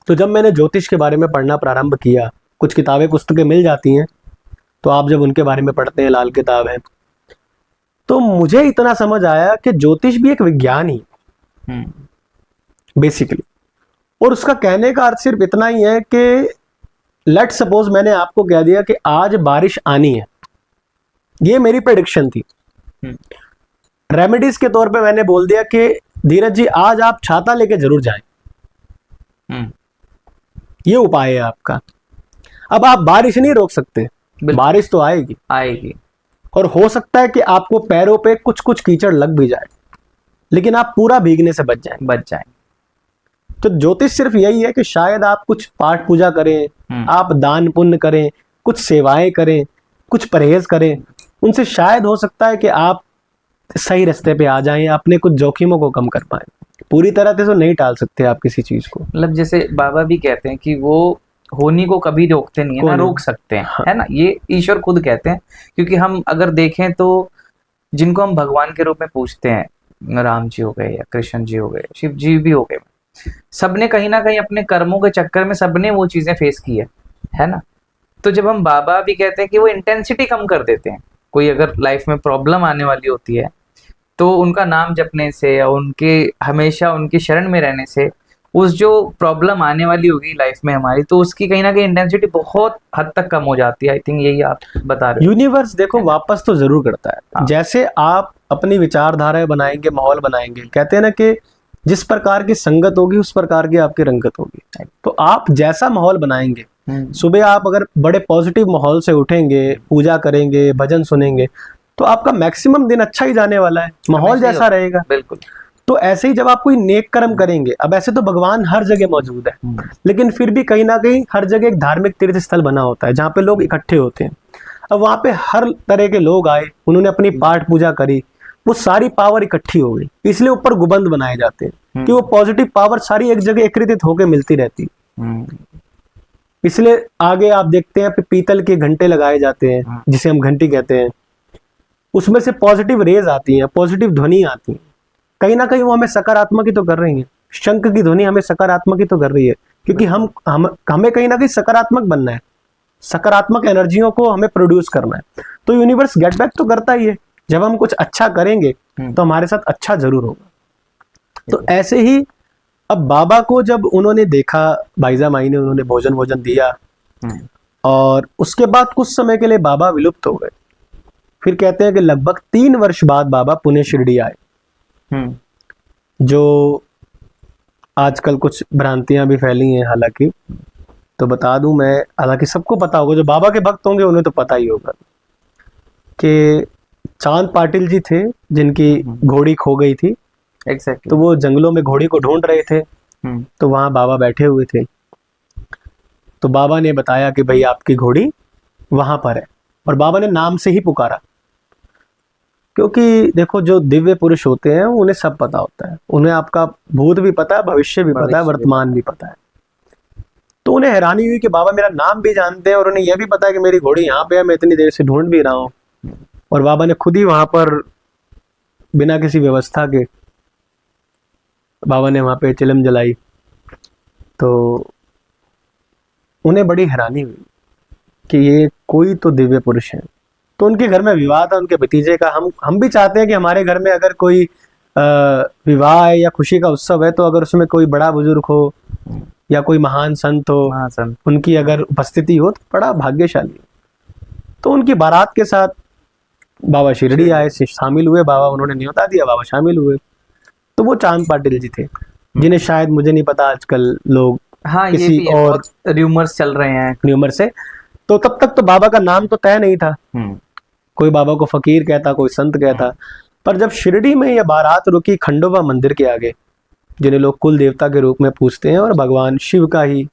तो जब मैंने ज्योतिष के बारे में पढ़ना प्रारंभ किया, कुछ किताबें पुस्तकें मिल जाती हैं, तो आप जब उनके बारे में पढ़ते हैं, लाल किताब है, तो मुझे इतना समझ आया कि ज्योतिष भी एक विज्ञान ही बेसिकली। और उसका कहने का अर्थ सिर्फ इतना ही है कि लेट सपोज मैंने आपको कह दिया कि आज बारिश आनी है, ये मेरी प्रेडिक्शन थी। रेमेडीज के तौर पे मैंने बोल दिया कि धीरज जी आज आप छाता लेके जरूर जाएं, ये उपाय है आपका। अब आप बारिश नहीं रोक सकते, बारिश तो आएगी, और हो सकता है कि आपको पैरों पे कुछ कुछ कीचड़ लग भी जाए, लेकिन आप पूरा भीगने से बच जाएं। तो ज्योतिष सिर्फ यही है कि शायद आप कुछ पाठ पूजा करें, आप दान पुण्य करें, कुछ सेवाएं करें, कुछ परहेज करें, उनसे शायद हो सकता है कि आप सही रास्ते पे आ जाएं, अपने कुछ जोखिमों को कम कर पाएं। पूरी तरह से तो नहीं टाल सकते आप किसी चीज को। मतलब जैसे बाबा भी कहते हैं कि वो होनी को कभी रोकते नहीं है ना, रोक सकते हैं। हाँ। है ना, ये ईश्वर खुद कहते हैं। क्योंकि हम अगर देखें तो जिनको हम भगवान के रूप में पूछते हैं, राम जी हो गए या कृष्ण जी हो गए, शिव जी भी हो गए, सबने कहीं ना कहीं अपने कर्मों के चक्कर में सबने वो चीजें फेस की है ना। तो जब हम बाबा भी कहते हैं कि वो इंटेंसिटी कम कर देते हैं, कोई अगर लाइफ में प्रॉब्लम आने वाली होती है तो उनका नाम जपने से या उनके हमेशा उनकी शरण में रहने से उस जो प्रॉब्लम आने वाली होगी लाइफ में हमारी, तो उसकी कहीं ना कहीं इंटेंसिटी बहुत हद तक कम हो जाती है। आई थिंक यही आप बता रहे हो। यूनिवर्स देखो वापस तो जरूर करता है। हाँ। जैसे आप अपनी विचारधाराएं बनाएंगे, माहौल बनाएंगे, कहते हैं ना कि जिस प्रकार की संगत होगी उस प्रकार की आपकी रंगत होगी। तो आप जैसा माहौल बनाएंगे, सुबह आप अगर बड़े पॉजिटिव माहौल से उठेंगे, पूजा करेंगे, भजन सुनेंगे, तो आपका मैक्सिमम दिन अच्छा ही जाने वाला है, माहौल जैसा रहेगा। बिल्कुल। तो ऐसे ही जब आप कोई नेक कर्म करेंगे, अब ऐसे तो भगवान हर जगह मौजूद है, लेकिन फिर भी कहीं ना कहीं हर जगह एक धार्मिक तीर्थ स्थल बना होता है जहाँ पे लोग इकट्ठे होते हैं। अब वहाँ पे हर तरह के लोग आए, उन्होंने अपनी पाठ पूजा करी, वो सारी पावर इकट्ठी हो गई, इसलिए ऊपर गुबंद बनाए जाते हैं कि वो पॉजिटिव पावर सारी एक जगह एकत्रित होकर मिलती रहती है। इसलिए आगे आप देखते हैं पीतल के घंटे लगाए जाते हैं, जिसे हम घंटी कहते हैं, उसमें से पॉजिटिव रेज आती हैं, पॉजिटिव ध्वनि आती है। कहीं ना कहीं वो हमें सकारात्मक ही तो कर रही है। शंख की ध्वनि हमें सकारात्मक ही तो कर रही है, क्योंकि हमें कहीं ना कहीं सकारात्मक बनना है, सकारात्मक एनर्जियों को हमें प्रोड्यूस करना है। तो यूनिवर्स गेट बैक तो करता ही है, जब हम कुछ अच्छा करेंगे तो हमारे साथ अच्छा जरूर होगा। तो ऐसे ही अब बाबा को जब उन्होंने देखा, भाईजा माई ने उन्होंने भोजन दिया, और उसके बाद कुछ समय के लिए बाबा विलुप्त हो गए। फिर कहते हैं कि लगभग 3 वर्ष बाद बाबा पुणे शिरडी आए। जो आजकल कुछ भ्रांतियां भी फैली हैं हालांकि, तो बता दूं मैं, हालांकि सबको पता होगा, जो बाबा के भक्त होंगे उन्हें तो पता ही होगा कि चांद पाटिल जी थे जिनकी घोड़ी खो गई थी। एग्जैक्टली। तो वो जंगलों में घोड़ी को ढूंढ रहे थे, तो वहां बाबा बैठे हुए थे। तो बाबा ने बताया कि भाई आपकी घोड़ी वहां पर है, और बाबा ने नाम से ही पुकारा, क्योंकि देखो जो दिव्य पुरुष होते हैं उन्हें सब पता होता है, उन्हें आपका भूत भी पता है, भविष्य भी पता है, वर्तमान भी पता है। तो उन्हें हैरानी हुई कि बाबा मेरा नाम भी जानते हैं और उन्हें यह भी पता है कि मेरी घोड़ी यहाँ पे है, मैं इतनी देर से ढूंढ भी रहा हूँ। और बाबा ने खुद ही वहां पर बिना किसी व्यवस्था के बाबा ने वहां पे चिलम जलाई। तो उन्हें बड़ी हैरानी हुई कि ये कोई तो दिव्य पुरुष है। तो उनके घर में विवाह था उनके भतीजे का। हम भी चाहते हैं कि हमारे घर में अगर कोई विवाह है या खुशी का उत्सव है, तो अगर उसमें कोई बड़ा बुजुर्ग हो या कोई महान संत हो, उनकी अगर उपस्थिति हो तो बड़ा भाग्यशाली। तो उनकी बारात के साथ बाबा शिरडी आए, शामिल हुए बाबा, उन्होंने न्योता दिया, बाबा शामिल हुए। तो वो चांद पाटिल जी थे, जिन्हें शायद मुझे नहीं पता आजकल लोग किसी ये और र्यूमर्स चल रहे हैं र्यूमर से। तो तब तक तो बाबा का नाम तो तय नहीं था, कोई बाबा को फकीर कहता, कोई संत कहता। पर जब शिरडी में यह बारात रुकी खंडोबा मंदिर के आगे, जिन्हें लोग कुल देवता के रूप में पूजते हैं और भगवान शिव का ही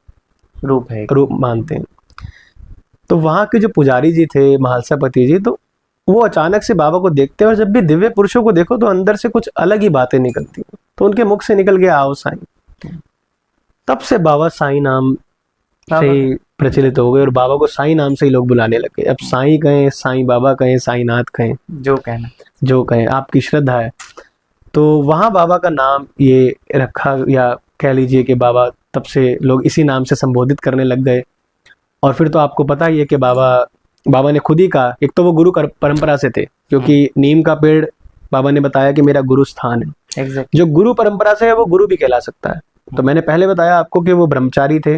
रूप मानते हैं, तो वहां के जो पुजारी जी थे, महालसापति जी, तो वो अचानक से बाबा को देखते हैं, और जब भी दिव्य पुरुषों को देखो तो अंदर से कुछ अलग ही बातें निकलती हैं। तो उनके मुख से निकल गया आओ साईं। तब से बाबा साईं नाम से ही प्रचलित हो गए, और बाबा को साईं नाम से ही लोग बुलाने लगे। अब साईं कहें, साईं बाबा कहें, साईंनाथ कहें, जो कहें, आपकी श्रद्धा है। तो वहां बाबा का नाम ये रखा, या कह लीजिए कि बाबा तब से लोग इसी नाम से संबोधित करने लग गए। और फिर तो आपको पता ही है कि बाबा ने खुद ही कहा, एक तो वो गुरु परंपरा से थे, क्योंकि नीम का पेड़ बाबा ने बताया कि मेरा गुरु स्थान है। जो गुरु परंपरा से है वो गुरु भी कहला सकता है। तो मैंने पहले बताया आपको कि वो ब्रह्मचारी थे,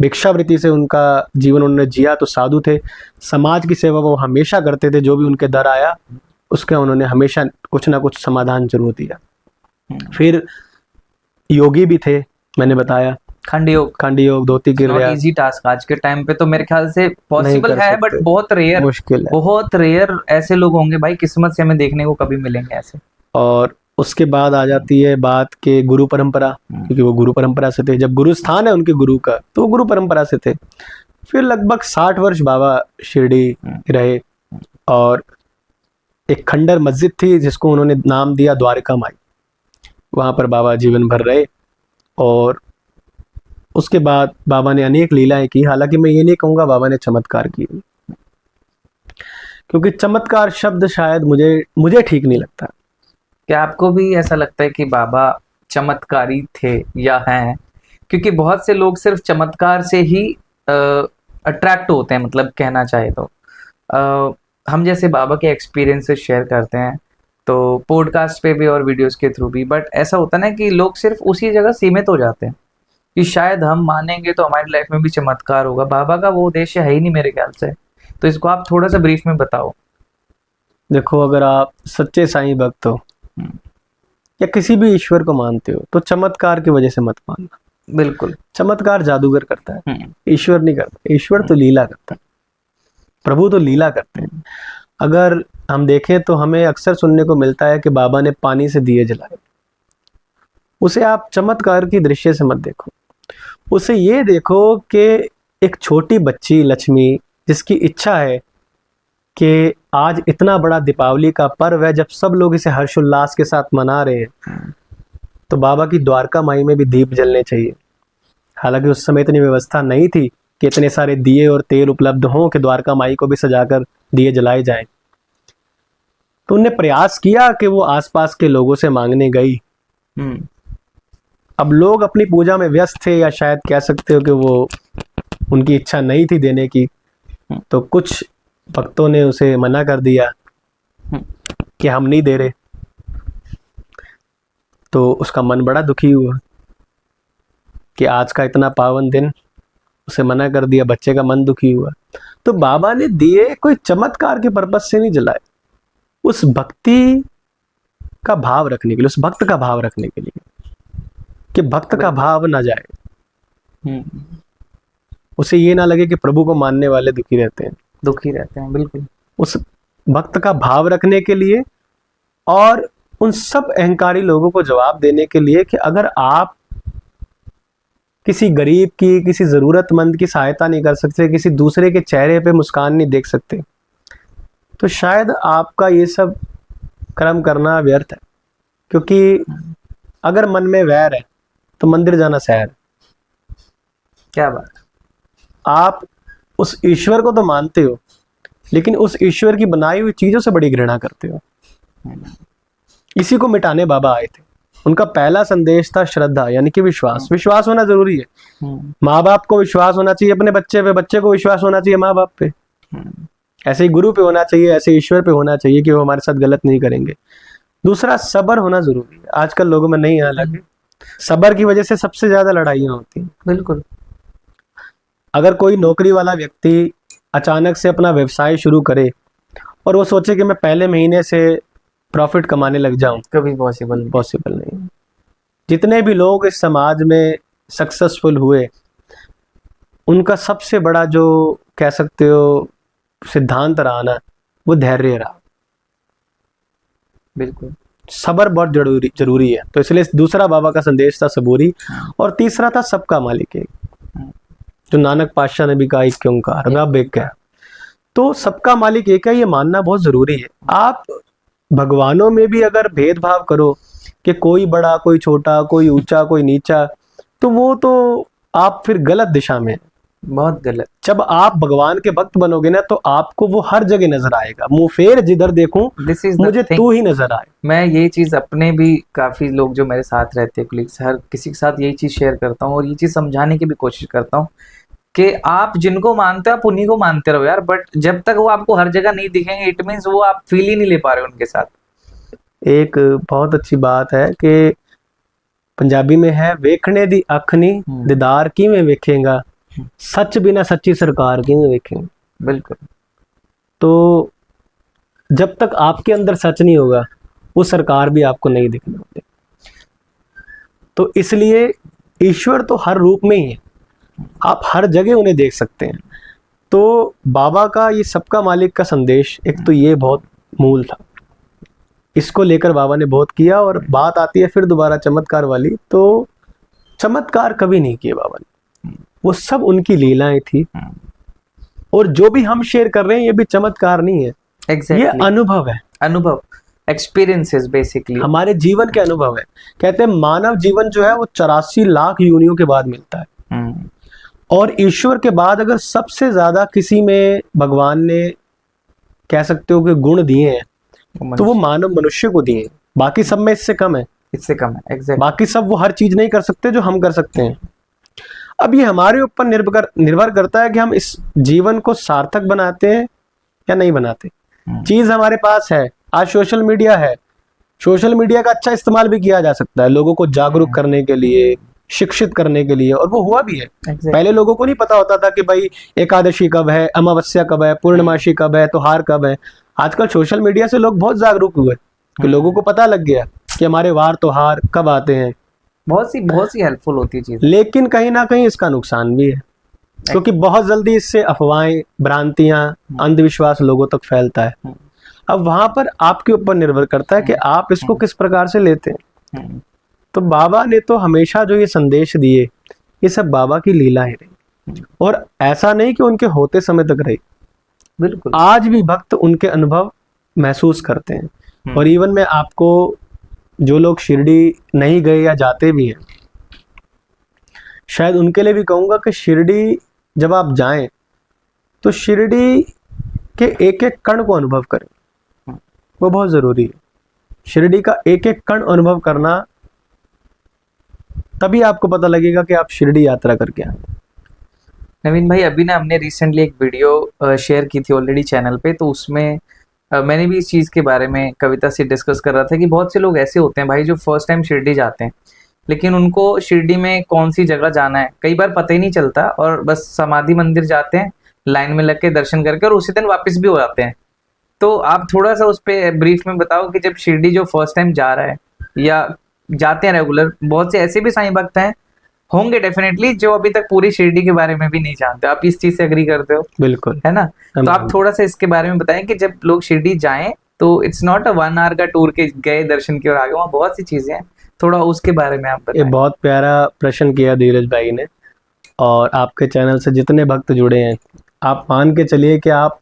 भिक्षावृत्ति से उनका जीवन उन्होंने जिया, तो साधु थे, समाज की सेवा वो हमेशा करते थे। जो भी उनके दर आया उसका उन्होंने हमेशा कुछ ना कुछ समाधान जरूर दिया। फिर योगी भी थे, मैंने बताया, खंड योग धोती क्रिया। इजी टास्क आज के टाइम पे तो मेरे ख्याल से पॉसिबल है, बट बहुत रेयर, मुश्किल है, बहुत रेयर ऐसे लोग होंगे भाई, किस्मत से हमें देखने को कभी मिलेंगे ऐसे। और उसके बाद आ जाती है बात के गुरु परंपरा, क्योंकि वो गुरु परंपरा से थे। जब गुरु स्थान है उनके गुरु का, तो वो गुरु परंपरा से थे। फिर लगभग 60 वर्ष बाबा शिरडी रहे, और एक खंडर मस्जिद थी जिसको उन्होंने नाम दिया द्वारका माई। वहां पर बाबा जीवन भर रहे, और उसके बाद बाबा ने अनेक लीलाएं की। हालांकि मैं ये नहीं कहूंगा बाबा ने चमत्कार किए, क्योंकि चमत्कार शब्द शायद मुझे ठीक नहीं लगता। क्या आपको भी ऐसा लगता है कि बाबा चमत्कारी थे या हैं? क्योंकि बहुत से लोग सिर्फ चमत्कार से ही अट्रैक्ट होते हैं, मतलब कहना चाहे तो हम जैसे बाबा के एक्सपीरियंसेस शेयर करते हैं, तो पॉडकास्ट पे भी और वीडियोस के थ्रू भी, बट ऐसा होता है ना कि लोग सिर्फ उसी जगह सीमित हो जाते हैं कि शायद हम मानेंगे तो हमारी लाइफ में भी चमत्कार होगा। बाबा का वो उद्देश्य है ही नहीं मेरे ख्याल से। तो इसको आप थोड़ा सा ब्रीफ में बताओ। देखो, अगर आप सच्चे साईं भक्त हो या किसी भी ईश्वर को मानते हो, तो चमत्कार की वजह से मत मानना। बिल्कुल, चमत्कार जादूगर करता है, ईश्वर नहीं करता। ईश्वर तो लीला करता है, प्रभु तो लीला करते हैं। अगर हम देखें तो हमें अक्सर सुनने को मिलता है कि बाबा ने पानी से दिए जलाए, उसे आप चमत्कार की दृश्य से मत देखो, उसे ये देखो कि एक छोटी बच्ची लक्ष्मी जिसकी इच्छा है कि आज इतना बड़ा दीपावली का पर्व है, जब सब लोग इसे हर्षोल्लास के साथ मना रहे हैं, तो बाबा की द्वारका माई में भी दीप जलने चाहिए। हालांकि उस समय इतनी व्यवस्था नहीं थी कि इतने सारे दिए और तेल उपलब्ध हों कि द्वारका माई को भी सजाकर दिए जलाए जाएं। तो उनने प्रयास किया कि वो आसपास के लोगों से मांगने गई। अब लोग अपनी पूजा में व्यस्त थे, या शायद कह सकते हो कि वो उनकी इच्छा नहीं थी देने की, तो कुछ भक्तों ने उसे मना कर दिया कि हम नहीं दे रहे। तो उसका मन बड़ा दुखी हुआ कि आज का इतना पावन दिन उसे मना कर दिया, बच्चे का मन दुखी हुआ। तो बाबा ने दिए कोई चमत्कार के पर्पज से नहीं जलाए, उस भक्ति का भाव रखने के लिए, उस भक्त का भाव रखने के लिए, कि भक्त का भाव ना जाए, उसे ये ना लगे कि प्रभु को मानने वाले दुखी रहते हैं। बिल्कुल। उस भक्त का भाव रखने के लिए और उन सब अहंकारी लोगों को जवाब देने के लिए कि अगर आप किसी गरीब की, किसी जरूरतमंद की सहायता नहीं कर सकते, किसी दूसरे के चेहरे पे मुस्कान नहीं देख सकते, तो शायद आपका ये सब कर्म करना व्यर्थ है। क्योंकि अगर मन में वैर है तो मंदिर जाना सैर। क्या बात। आप उस ईश्वर को तो मानते हो, लेकिन उस ईश्वर की बनाई हुई चीजों से बड़ी घृणा करते हो। इसी को मिटाने बाबा आए थे। उनका पहला संदेश था श्रद्धा, यानी कि विश्वास। विश्वास होना जरूरी है। माँ बाप को विश्वास होना चाहिए अपने बच्चे पे, बच्चे को विश्वास होना चाहिए माँ बाप पे, ऐसे ही गुरु पे होना चाहिए, ऐसे ईश्वर पे होना चाहिए कि वो हमारे साथ गलत नहीं करेंगे। दूसरा, सब्र होना जरूरी है। आजकल लोगों में नहीं, हालांकि सब्र की वजह से सबसे ज्यादा लड़ाइयाँ होती हैं। बिल्कुल। अगर कोई नौकरी वाला व्यक्ति अचानक से अपना व्यवसाय शुरू करे और वो सोचे कि मैं पहले महीने से प्रॉफिट कमाने लग जाऊं, कभी पॉसिबल नहीं। जितने भी लोग इस समाज में सक्सेसफुल हुए, उनका सबसे बड़ा जो कह सकते हो सिद्धांत रहा ना, वो धैर्य रहा। बिल्कुल। सब्र बहुत जरूरी है। तो इसलिए दूसरा बाबा का संदेश था सबूरी, और तीसरा था सबका मालिक एक, जो नानक पातशाह ने भी कहा, एक ओंकार रब एक है। तो सबका मालिक एक है, ये मानना बहुत जरूरी है। आप भगवानों में भी अगर भेदभाव करो कि कोई बड़ा, कोई छोटा, कोई ऊंचा, कोई नीचा, तो वो तो आप फिर गलत दिशा में, बहुत गलत। जब आप भगवान के भक्त बनोगे ना, तो आपको वो हर जगह नजर आएगा। मुंह फेर जिधर देखूं मुझे तू ही नजर आए। मैं ये चीज अपने भी काफी लोग जो मेरे साथ रहते हैं, कोलीग्स, हर किसी के साथ यही चीज शेयर करता हूँ और ये चीज समझाने की भी कोशिश करता हूँ कि आप जिनको मानते हो आप उन्हीं को मानते रहो यार, बट जब तक वो आपको हर जगह नहीं दिखेंगे, इट मीन्स वो आप फील ही नहीं ले पा रहे उनके साथ। एक बहुत अच्छी बात है कि पंजाबी में है, वेखने दी अख नहीं दीदार किवें वेखेगा, सच बिना सच्ची सरकार किवें वेखेंगे। बिल्कुल। तो जब तक आपके अंदर सच नहीं होगा, वो सरकार भी आपको नहीं दिखने होती। तो इसलिए ईश्वर तो हर रूप में ही है, आप हर जगह उन्हें देख सकते हैं। तो बाबा का ये सबका मालिक का संदेश, एक तो ये बहुत मूल था, इसको लेकर बाबा ने बहुत किया। और बात आती है फिर दोबारा चमत्कार वाली, तो चमत्कार कभी नहीं किए बाबा ने, वो सब उनकी लीलाएं थी। और जो भी हम शेयर कर रहे हैं, ये भी चमत्कार नहीं है। Exactly. ये अनुभव है, अनुभव, एक्सपीरियंसेस बेसिकली, हमारे जीवन के अनुभव है। कहते हैं मानव जीवन जो है वो 84 लाख योनियों के बाद मिलता है। और ईश्वर के बाद अगर सबसे ज्यादा किसी में भगवान ने कह सकते हो कि गुण दिए हैं, तो वो मानव मनुष्य को दिए हैं। बाकी सब में इससे कम है, exactly. बाकी सब वो हर चीज नहीं कर सकते जो हम कर सकते हैं। अब ये हमारे ऊपर निर्भर करता है कि हम इस जीवन को सार्थक बनाते हैं या नहीं बनाते। चीज हमारे पास है, आज सोशल मीडिया है, सोशल मीडिया का अच्छा इस्तेमाल भी किया जा सकता है लोगों को जागरूक करने के लिए, शिक्षित करने के लिए, और वो हुआ भी है। पहले लोगों को नहीं पता होता था कि भाई एकादशी कब है, अमावस्या कब है, पूर्णमासी कब है, त्योहार कब है। आजकल सोशल मीडिया से लोग बहुत जागरूक हुए कि लोगों को पता लग गया कि हमारे वार त्योहार कब आते हैं। बहुत सी हेल्पफुल होती है चीज। लेकिन कहीं ना कहीं इसका नुकसान भी है, क्योंकि बहुत जल्दी इससे अफवाहें, भ्रांतियां, अंधविश्वास लोगों तक फैलता है। अब वहां पर आपके ऊपर निर्भर करता है कि आप इसको किस प्रकार से लेते हैं। तो बाबा ने तो हमेशा जो ये संदेश दिए, ये सब बाबा की लीला है रही, और ऐसा नहीं कि उनके होते समय तक रही। बिल्कुल। आज भी भक्त उनके अनुभव महसूस करते हैं। और इवन मैं आपको, जो लोग शिरडी नहीं गए या जाते भी हैं, शायद उनके लिए भी कहूँगा कि शिरडी जब आप जाएं तो शिरडी के एक एक कण को अनुभव करें, वो बहुत ज़रूरी है। शिरडी का एक एक कण अनुभव करना, तभी आपको पता लगेगा कि आप शिरडी यात्रा करके आए। नवीन भाई, अभी ना हमने रिसेंटली एक वीडियो शेयर की थी ऑलरेडी चैनल पे, तो उसमें मैंने भी इस चीज़ के बारे में कविता से डिस्कस कर रहा था कि बहुत से लोग ऐसे होते हैं भाई जो फर्स्ट टाइम शिरडी जाते हैं, लेकिन उनको शिरडी में कौन सी जगह जाना है कई बार पता ही नहीं चलता, और बस समाधि मंदिर जाते हैं, लाइन में लग के दर्शन करके और उसी दिन वापस भी हो जाते हैं। तो आप थोड़ा सा उस पर ब्रीफ में बताओ कि जब शिरडी जो फर्स्ट टाइम जा रहा है या जाते हैं रेगुलर, बहुत से ऐसे भी साईं भक्त हैं होंगे डेफिनेटली जो अभी तक पूरी शिरडी के बारे में भी नहीं जानते। आप इस चीज से एग्री करते हो? बिल्कुल, है ना? तो आप थोड़ा सा इसके बारे में बताएं कि जब लोग शिरडी जाएं तो इट्स नॉट अ 1 आवर का टूर के गए दर्शन की और आगे, वहाँ बहुत सी चीजें हैं, थोड़ा उसके बारे में आप बताएं। ये बहुत प्यारा प्रश्न किया धीरज भाई ने। और आपके चैनल से जितने भक्त जुड़े हैं, आप मान के चलिए कि आप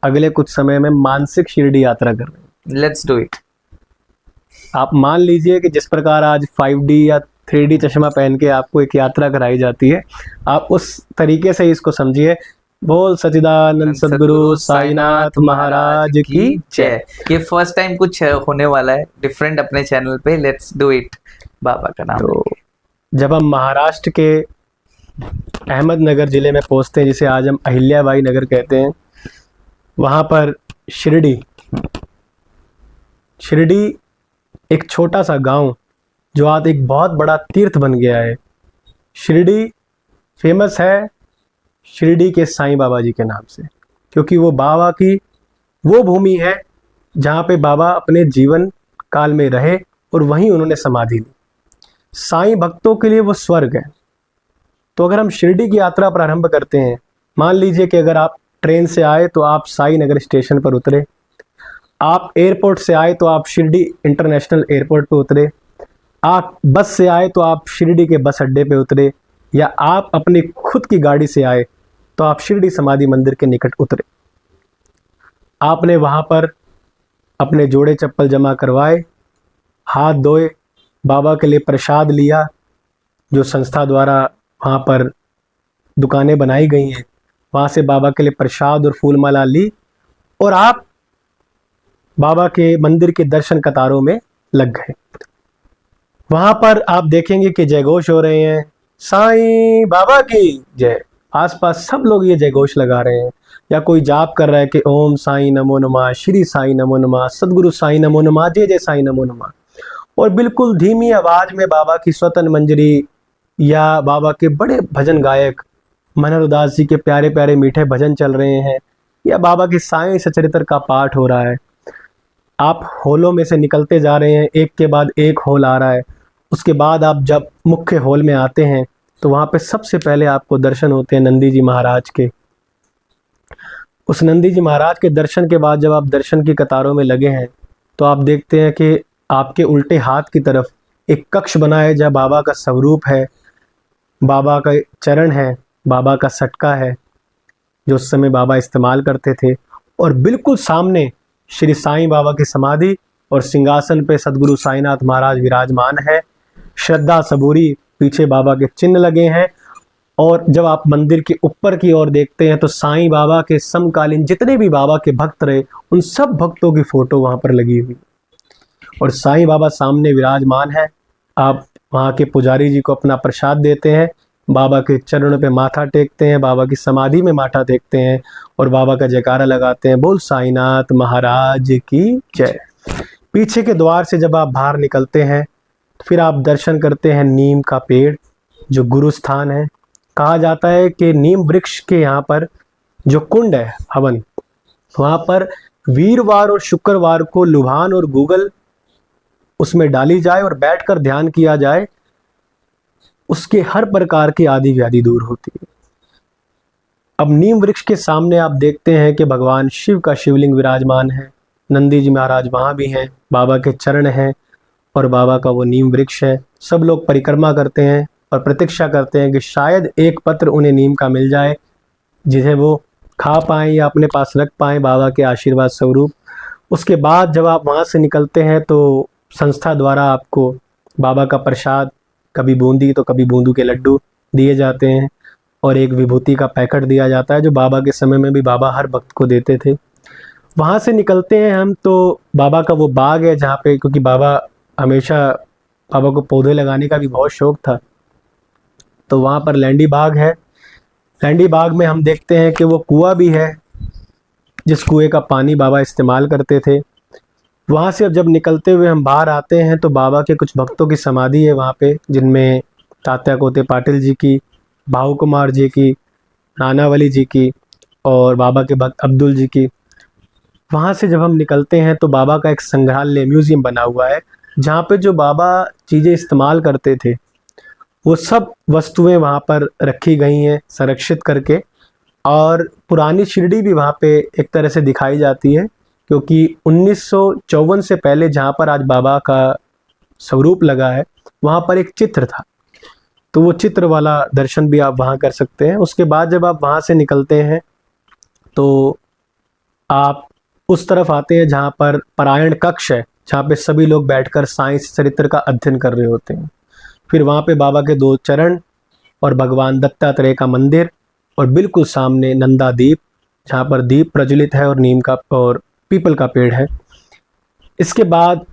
अगले कुछ समय में मानसिक शिरडी यात्रा कर रहे हैं। Let's do it. आप मान लीजिए कि जिस प्रकार आज 5D या 3D चश्मा पहन के आपको एक यात्रा कराई जाती है, आप उस तरीके से इसको समझिए। बोल सच्चिदानंद सद्गुरु साईनाथ महाराज की जय। ये फर्स्ट टाइम कुछ होने वाला है डिफरेंट अपने चैनल पे, लेट्स डू इट बाबा का नाम। तो जब हम महाराष्ट्र के अहमदनगर जिले में पहुंचते हैं, जिसे आज हम अहिल्याबाई नगर कहते हैं, वहाँ पर शिरडी एक छोटा सा गांव जो आज एक बहुत बड़ा तीर्थ बन गया है। शिरडी फेमस है शिरडी के साईं बाबा जी के नाम से, क्योंकि वो बाबा की वो भूमि है जहाँ पे बाबा अपने जीवन काल में रहे और वहीं उन्होंने समाधि ली। साईं भक्तों के लिए वो स्वर्ग है। तो अगर हम शिरडी की यात्रा प्रारंभ करते हैं, मान लीजिए कि अगर आप ट्रेन से आए तो आप साई नगर स्टेशन पर उतरे, आप एयरपोर्ट से आए तो आप शिरडी इंटरनेशनल एयरपोर्ट पे उतरे, आप बस से आए तो आप शिरडी के बस अड्डे पे उतरे, या आप अपनी खुद की गाड़ी से आए तो आप शिरडी समाधि मंदिर के निकट उतरे। आपने वहाँ पर अपने जोड़े चप्पल जमा करवाए, हाथ धोए, बाबा के लिए प्रसाद लिया, जो संस्था द्वारा वहाँ पर दुकानें बनाई गई हैं, वहाँ से बाबा के लिए प्रसाद और फूल माला ली, और आप बाबा के मंदिर के दर्शन कतारों में लग गए। वहाँ पर आप देखेंगे कि जयघोष हो रहे हैं, साईं बाबा की जय। आसपास सब लोग ये जयघोष लगा रहे हैं, या कोई जाप कर रहा है कि ओम साईं नमो नमः, श्री साईं नमो नमः, सदगुरु साईं नमो नमः, जय जय साईं नमो नमः। और बिल्कुल धीमी आवाज में बाबा की स्वतन मंजरी या बाबा के बड़े भजन गायक मनोहर उदास जी के प्यारे प्यारे मीठे भजन चल रहे हैं, या बाबा के साईं सचरित्र का पाठ हो रहा है। आप हॉलों में से निकलते जा रहे हैं, एक के बाद एक हॉल आ रहा है। उसके बाद आप जब मुख्य हॉल में आते हैं तो वहाँ पे सबसे पहले आपको दर्शन होते हैं नंदी जी महाराज के। उस नंदी जी महाराज के दर्शन के बाद जब आप दर्शन की कतारों में लगे हैं तो आप देखते हैं कि आपके उल्टे हाथ की तरफ एक कक्ष बना है जहाँ बाबा का स्वरूप है, बाबा का चरण है, बाबा का सटका है जो उस समय बाबा इस्तेमाल करते थे, और बिल्कुल सामने श्री साईं बाबा की समाधि और सिंहासन पे सदगुरु साईनाथ महाराज विराजमान है। श्रद्धा सबूरी पीछे बाबा के चिन्ह लगे हैं, और जब आप मंदिर के ऊपर की ओर देखते हैं तो साईं बाबा के समकालीन जितने भी बाबा के भक्त रहे उन सब भक्तों की फोटो वहाँ पर लगी हुई, और साईं बाबा सामने विराजमान है। आप वहाँ के पुजारी जी को अपना प्रसाद देते हैं, बाबा के चरणों पे माथा टेकते हैं, बाबा की समाधि में माथा टेकते हैं और बाबा का जयकारा लगाते हैं, बोल साईनाथ महाराज की जय। पीछे के द्वार से जब आप बाहर निकलते हैं फिर आप दर्शन करते हैं नीम का पेड़ जो गुरु स्थान है। कहा जाता है कि नीम वृक्ष के यहाँ पर जो कुंड है हवन, वहाँ पर वीरवार और शुक्रवार को लुभान और गूगल उसमें डाली जाए और बैठकर ध्यान किया जाए, उसके हर प्रकार की आदि व्याधि दूर होती है। अब नीम वृक्ष के सामने आप देखते हैं कि भगवान शिव का शिवलिंग विराजमान है, नंदी जी महाराज वहाँ भी हैं, बाबा के चरण हैं, और बाबा का वो नीम वृक्ष है। सब लोग परिक्रमा करते हैं और प्रतीक्षा करते हैं कि शायद एक पत्र उन्हें नीम का मिल जाए, जिसे वो खा पाएँ या अपने पास रख पाएँ बाबा के आशीर्वाद स्वरूप। उसके बाद जब आप वहाँ से निकलते हैं तो संस्था द्वारा आपको बाबा का प्रसाद, कभी बूंदी तो कभी बूंदू के लड्डू दिए जाते हैं और एक विभूति का पैकेट दिया जाता है, जो बाबा के समय में भी बाबा हर भक्त को देते थे। वहाँ से निकलते हैं हम तो बाबा का वो बाग है जहाँ पे, क्योंकि बाबा को पौधे लगाने का भी बहुत शौक था, तो वहाँ पर लैंडी बाग है। लैंडी बाग में हम देखते हैं कि वो कुआं भी है, जिस कुएं का पानी बाबा इस्तेमाल करते थे। वहाँ से अब जब निकलते हुए हम बाहर आते हैं तो बाबा के कुछ भक्तों की समाधि है वहाँ पे, जिनमें तात्या कोते पाटिल जी की, भाऊ कुमार जी की, नानावली जी की और बाबा के भक्त अब्दुल जी की। वहाँ से जब हम निकलते हैं तो बाबा का एक संग्रहालय, म्यूज़ियम बना हुआ है, जहाँ पे जो बाबा चीज़ें इस्तेमाल करते थे वो सब वस्तुएं वहाँ पर रखी गई हैं संरक्षित करके। और पुरानी शिरडी भी वहाँ पे एक तरह से दिखाई जाती है, क्योंकि 1954 से पहले जहाँ पर आज बाबा का स्वरूप लगा है वहाँ पर एक चित्र था, तो वो चित्र वाला दर्शन भी आप वहाँ कर सकते हैं। उसके बाद जब आप वहाँ से निकलते हैं तो आप उस तरफ आते हैं जहाँ पर पारायण कक्ष है, जहाँ पे सभी लोग बैठकर साइंस चरित्र का अध्ययन कर रहे होते हैं। फिर वहाँ पे बाबा के 2 चरण और भगवान दत्तात्रेय का मंदिर और बिल्कुल सामने नंदा दीप, जहाँ पर दीप प्रज्वलित है और नीम का और पीपल का पेड़ है। इसके बाद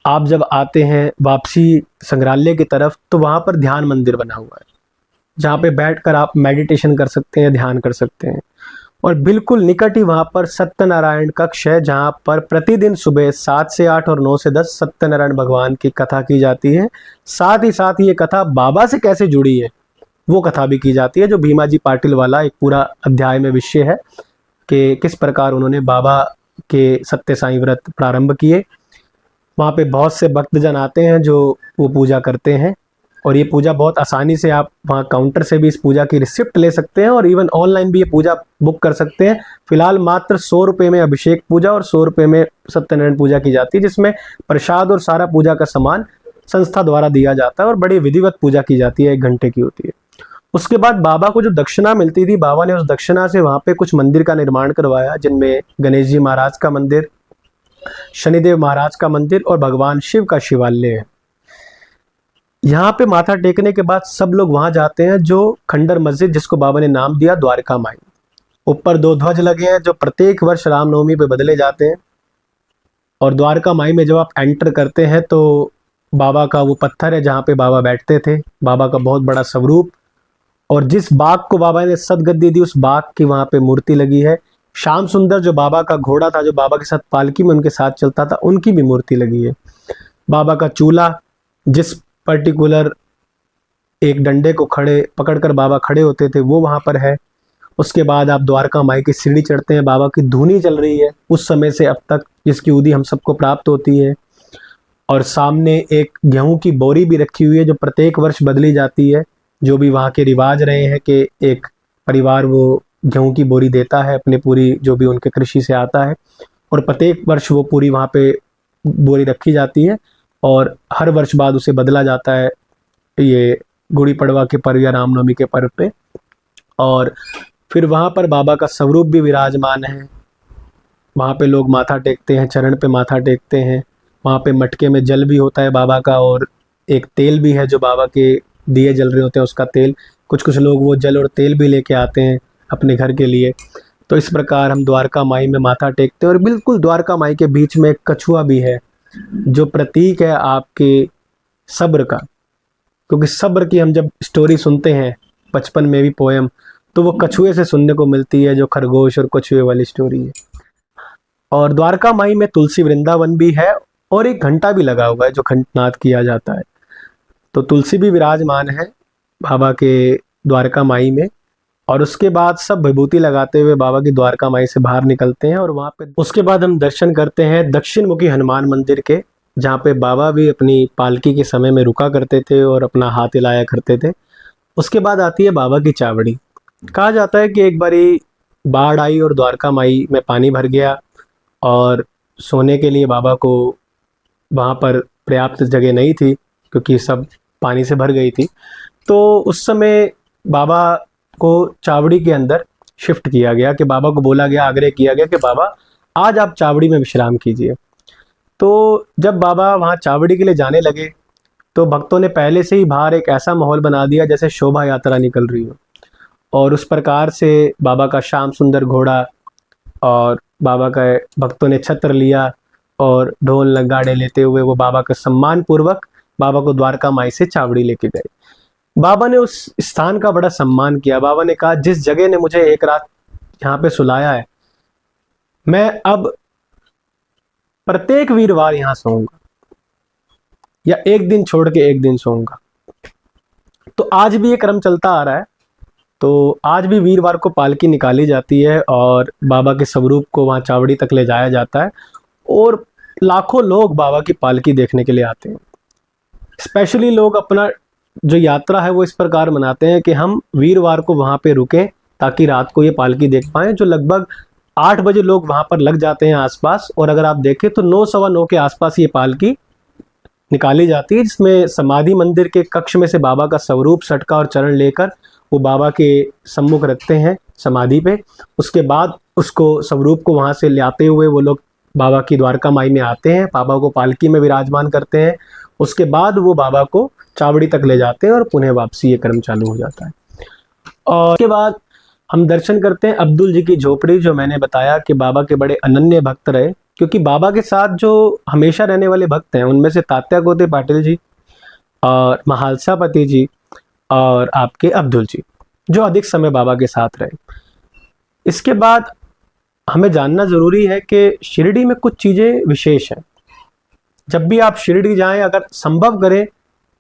आप जब आते हैं वापसी संग्रहालय की तरफ तो वहाँ पर ध्यान मंदिर बना हुआ है, जहाँ पे बैठकर आप मेडिटेशन कर सकते हैं, ध्यान कर सकते हैं। और बिल्कुल निकट ही वहाँ पर सत्यनारायण कक्ष है, जहाँ पर प्रतिदिन सुबह 7 से 8 और 9 से 10 सत्यनारायण भगवान की कथा की जाती है। साथ ही ये कथा बाबा से कैसे जुड़ी है वो कथा भी की जाती है, जो भीमा जी पाटिल वाला एक पूरा अध्याय में विषय है कि किस प्रकार उन्होंने बाबा के सत्य साईं व्रत प्रारंभ किए। वहाँ पे बहुत से भक्तजन आते हैं जो वो पूजा करते हैं, और ये पूजा बहुत आसानी से आप वहाँ काउंटर से भी इस पूजा की रिसिप्ट ले सकते हैं और इवन ऑनलाइन भी ये पूजा बुक कर सकते हैं। फिलहाल मात्र 100 रुपये में अभिषेक पूजा और 100 रुपये में सत्यनारायण पूजा की जाती है, जिसमें प्रसाद और सारा पूजा का सामान संस्था द्वारा दिया जाता है और बड़ी विधिवत पूजा की जाती है, 1 घंटे की होती है। उसके बाद बाबा को जो दक्षिणा मिलती थी, बाबा ने उस दक्षिणा से वहाँ पे कुछ मंदिर का निर्माण करवाया, जिनमें गणेश जी महाराज का मंदिर, शनिदेव महाराज का मंदिर और भगवान शिव का शिवालय है। यहाँ पे माथा टेकने के बाद सब लोग वहाँ जाते हैं, जो खंडर मस्जिद, जिसको बाबा ने नाम दिया द्वारका माई। ऊपर 2 ध्वज लगे हैं जो प्रत्येक वर्ष रामनवमी पे बदले जाते हैं। और द्वारका माई में जब आप एंटर करते हैं तो बाबा का वो पत्थर है जहाँ पे बाबा बैठते थे, बाबा का बहुत बड़ा स्वरूप, और जिस बाग को बाबा ने सदगद्दी दी उस बाग की वहाँ पे मूर्ति लगी है। श्याम सुंदर जो बाबा का घोड़ा था, जो बाबा के साथ पालकी में उनके साथ चलता था, उनकी भी मूर्ति लगी है। बाबा का चूल्हा, जिस पर्टिकुलर एक डंडे को पकड़कर बाबा खड़े होते थे, वो वहाँ पर है। उसके बाद आप द्वारका माई की सीढ़ी चढ़ते हैं, बाबा की धूनी चल रही है उस समय से अब तक, जिसकी उदी हम सबको प्राप्त होती है। और सामने एक गेहूं की बोरी भी रखी हुई है, जो प्रत्येक वर्ष बदली जाती है। जो भी वहाँ के रिवाज रहे हैं कि एक परिवार वो गेहूं की बोरी देता है अपने पूरी, जो भी उनके कृषि से आता है, और प्रत्येक वर्ष वो पूरी वहाँ पे बोरी रखी जाती है और हर वर्ष बाद उसे बदला जाता है, ये गुड़ी पड़वा के पर्व या रामनवमी के पर्व पे। और फिर वहाँ पर बाबा का स्वरूप भी विराजमान है। वहाँ पे लोग माथा टेकते हैं, चरण पे माथा टेकते हैं। वहाँ पे मटके में जल भी होता है बाबा का, और एक तेल भी है जो बाबा के दिए जल रहे होते हैं, उसका तेल। कुछ लोग वो जल और तेल भी लेके आते हैं अपने घर के लिए। तो इस प्रकार हम द्वारका माई में माथा टेकते हैं। और बिल्कुल द्वारका माई के बीच में एक कछुआ भी है, जो प्रतीक है आपके सब्र का, क्योंकि सब्र की हम जब स्टोरी सुनते हैं बचपन में भी पोएम, तो वो कछुए से सुनने को मिलती है, जो खरगोश और कछुए वाली स्टोरी है। और द्वारका माई में तुलसी वृंदावन भी है और एक घंटा भी लगा हुआ है जो घंटनाद किया जाता है। तो तुलसी भी विराजमान है बाबा के द्वारका माई में। और उसके बाद सब विभूति लगाते हुए बाबा की द्वारका माई से बाहर निकलते हैं, और वहाँ पे उसके बाद हम दर्शन करते हैं दक्षिण मुखी हनुमान मंदिर के, जहाँ पे बाबा भी अपनी पालकी के समय में रुका करते थे और अपना हाथ हिलाया करते थे। उसके बाद आती है बाबा की चावड़ी। कहा जाता है कि एक बारी बाढ़ आई और द्वारका माई में पानी भर गया, और सोने के लिए बाबा को वहाँ पर पर्याप्त जगह नहीं थी क्योंकि सब पानी से भर गई थी। तो उस समय बाबा को चावड़ी के अंदर शिफ्ट किया गया कि बाबा को बोला गया, आग्रह किया गया कि बाबा आज आप चावड़ी में विश्राम कीजिए। तो जब बाबा वहाँ चावड़ी के लिए जाने लगे तो भक्तों ने पहले से ही बाहर एक ऐसा माहौल बना दिया जैसे शोभा यात्रा निकल रही हो, और उस प्रकार से बाबा का श्याम सुंदर घोड़ा और बाबा का भक्तों ने छत्र लिया और ढोल नगाड़े लेते हुए वो बाबा का सम्मान पूर्वक बाबा को द्वारका माई से चावड़ी लेके गए। बाबा ने उस स्थान का बड़ा सम्मान किया। बाबा ने कहा, जिस जगह ने मुझे एक रात यहाँ पे सुलाया है, मैं अब प्रत्येक वीरवार यहाँ सोऊंगा या एक दिन छोड़ के एक दिन सोऊंगा। तो आज भी ये क्रम चलता आ रहा है। तो आज भी वीरवार को पालकी निकाली जाती है और बाबा के स्वरूप को वहाँ चावड़ी तक ले जाया जाता है और लाखों लोग बाबा की पालकी देखने के लिए आते हैं। स्पेशली लोग अपना जो यात्रा है वो इस प्रकार मनाते हैं कि हम वीरवार को वहाँ पे रुकें ताकि रात को ये पालकी देख पाएँ। जो लगभग 8 बजे लोग वहाँ पर लग जाते हैं आसपास, और अगर आप देखें तो 9 सवा 9 के आसपास ये पालकी निकाली जाती है, जिसमें समाधि मंदिर के कक्ष में से बाबा का स्वरूप सटका और चरण लेकर वो बाबा के सम्मुख रखते हैं समाधि पे। उसके बाद उसको स्वरूप को वहाँ से लाते हुए वो लोग बाबा की द्वारका माई में आते हैं, बाबा को पालकी में विराजमान करते हैं। उसके बाद वो बाबा को चावड़ी तक ले जाते हैं और पुनः वापसी ये क्रम चालू हो जाता है। और उसके बाद हम दर्शन करते हैं अब्दुल जी की झोपड़ी, जो मैंने बताया कि बाबा के बड़े अनन्य भक्त रहे, क्योंकि बाबा के साथ जो हमेशा रहने वाले भक्त हैं उनमें से तात्या गोते पाटिल जी और महालसापति जी और आपके अब्दुल जी, जो अधिक समय बाबा के साथ रहे। इसके बाद हमें जानना ज़रूरी है कि शिरडी में कुछ चीज़ें विशेष हैं। जब भी आप शिरडी जाएं, अगर संभव करें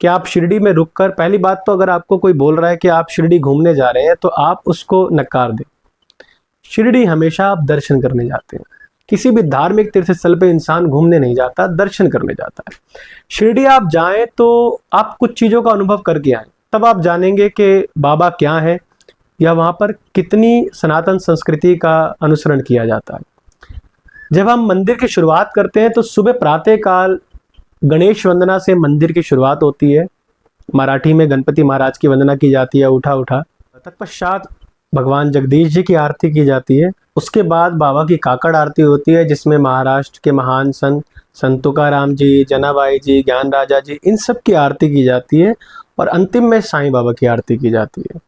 कि आप शिरडी में रुककर, पहली बात तो अगर आपको कोई बोल रहा है कि आप शिरडी घूमने जा रहे हैं तो आप उसको नकार दें। शिरडी हमेशा आप दर्शन करने जाते हैं। किसी भी धार्मिक तीर्थ स्थल पे इंसान घूमने नहीं जाता, दर्शन करने जाता है। शिरडी आप जाएं तो आप कुछ चीज़ों का अनुभव करके आएँ, तब आप जानेंगे कि बाबा क्या है या वहाँ पर कितनी सनातन संस्कृति का अनुसरण किया जाता है। जब हम मंदिर की शुरुआत करते हैं तो सुबह प्रातः काल गणेश वंदना से मंदिर की शुरुआत होती है। मराठी में गणपति महाराज की वंदना की जाती है, उठा उठा। तत्पश्चात भगवान जगदीश जी की आरती की जाती है। उसके बाद बाबा की काकड़ आरती होती है, जिसमें महाराष्ट्र के महान संत तुकाराम जी, जनाबाई जी, ज्ञान राजा जी, इन सब की आरती की जाती है। और अंतिम में साईं बाबा की आरती की जाती है।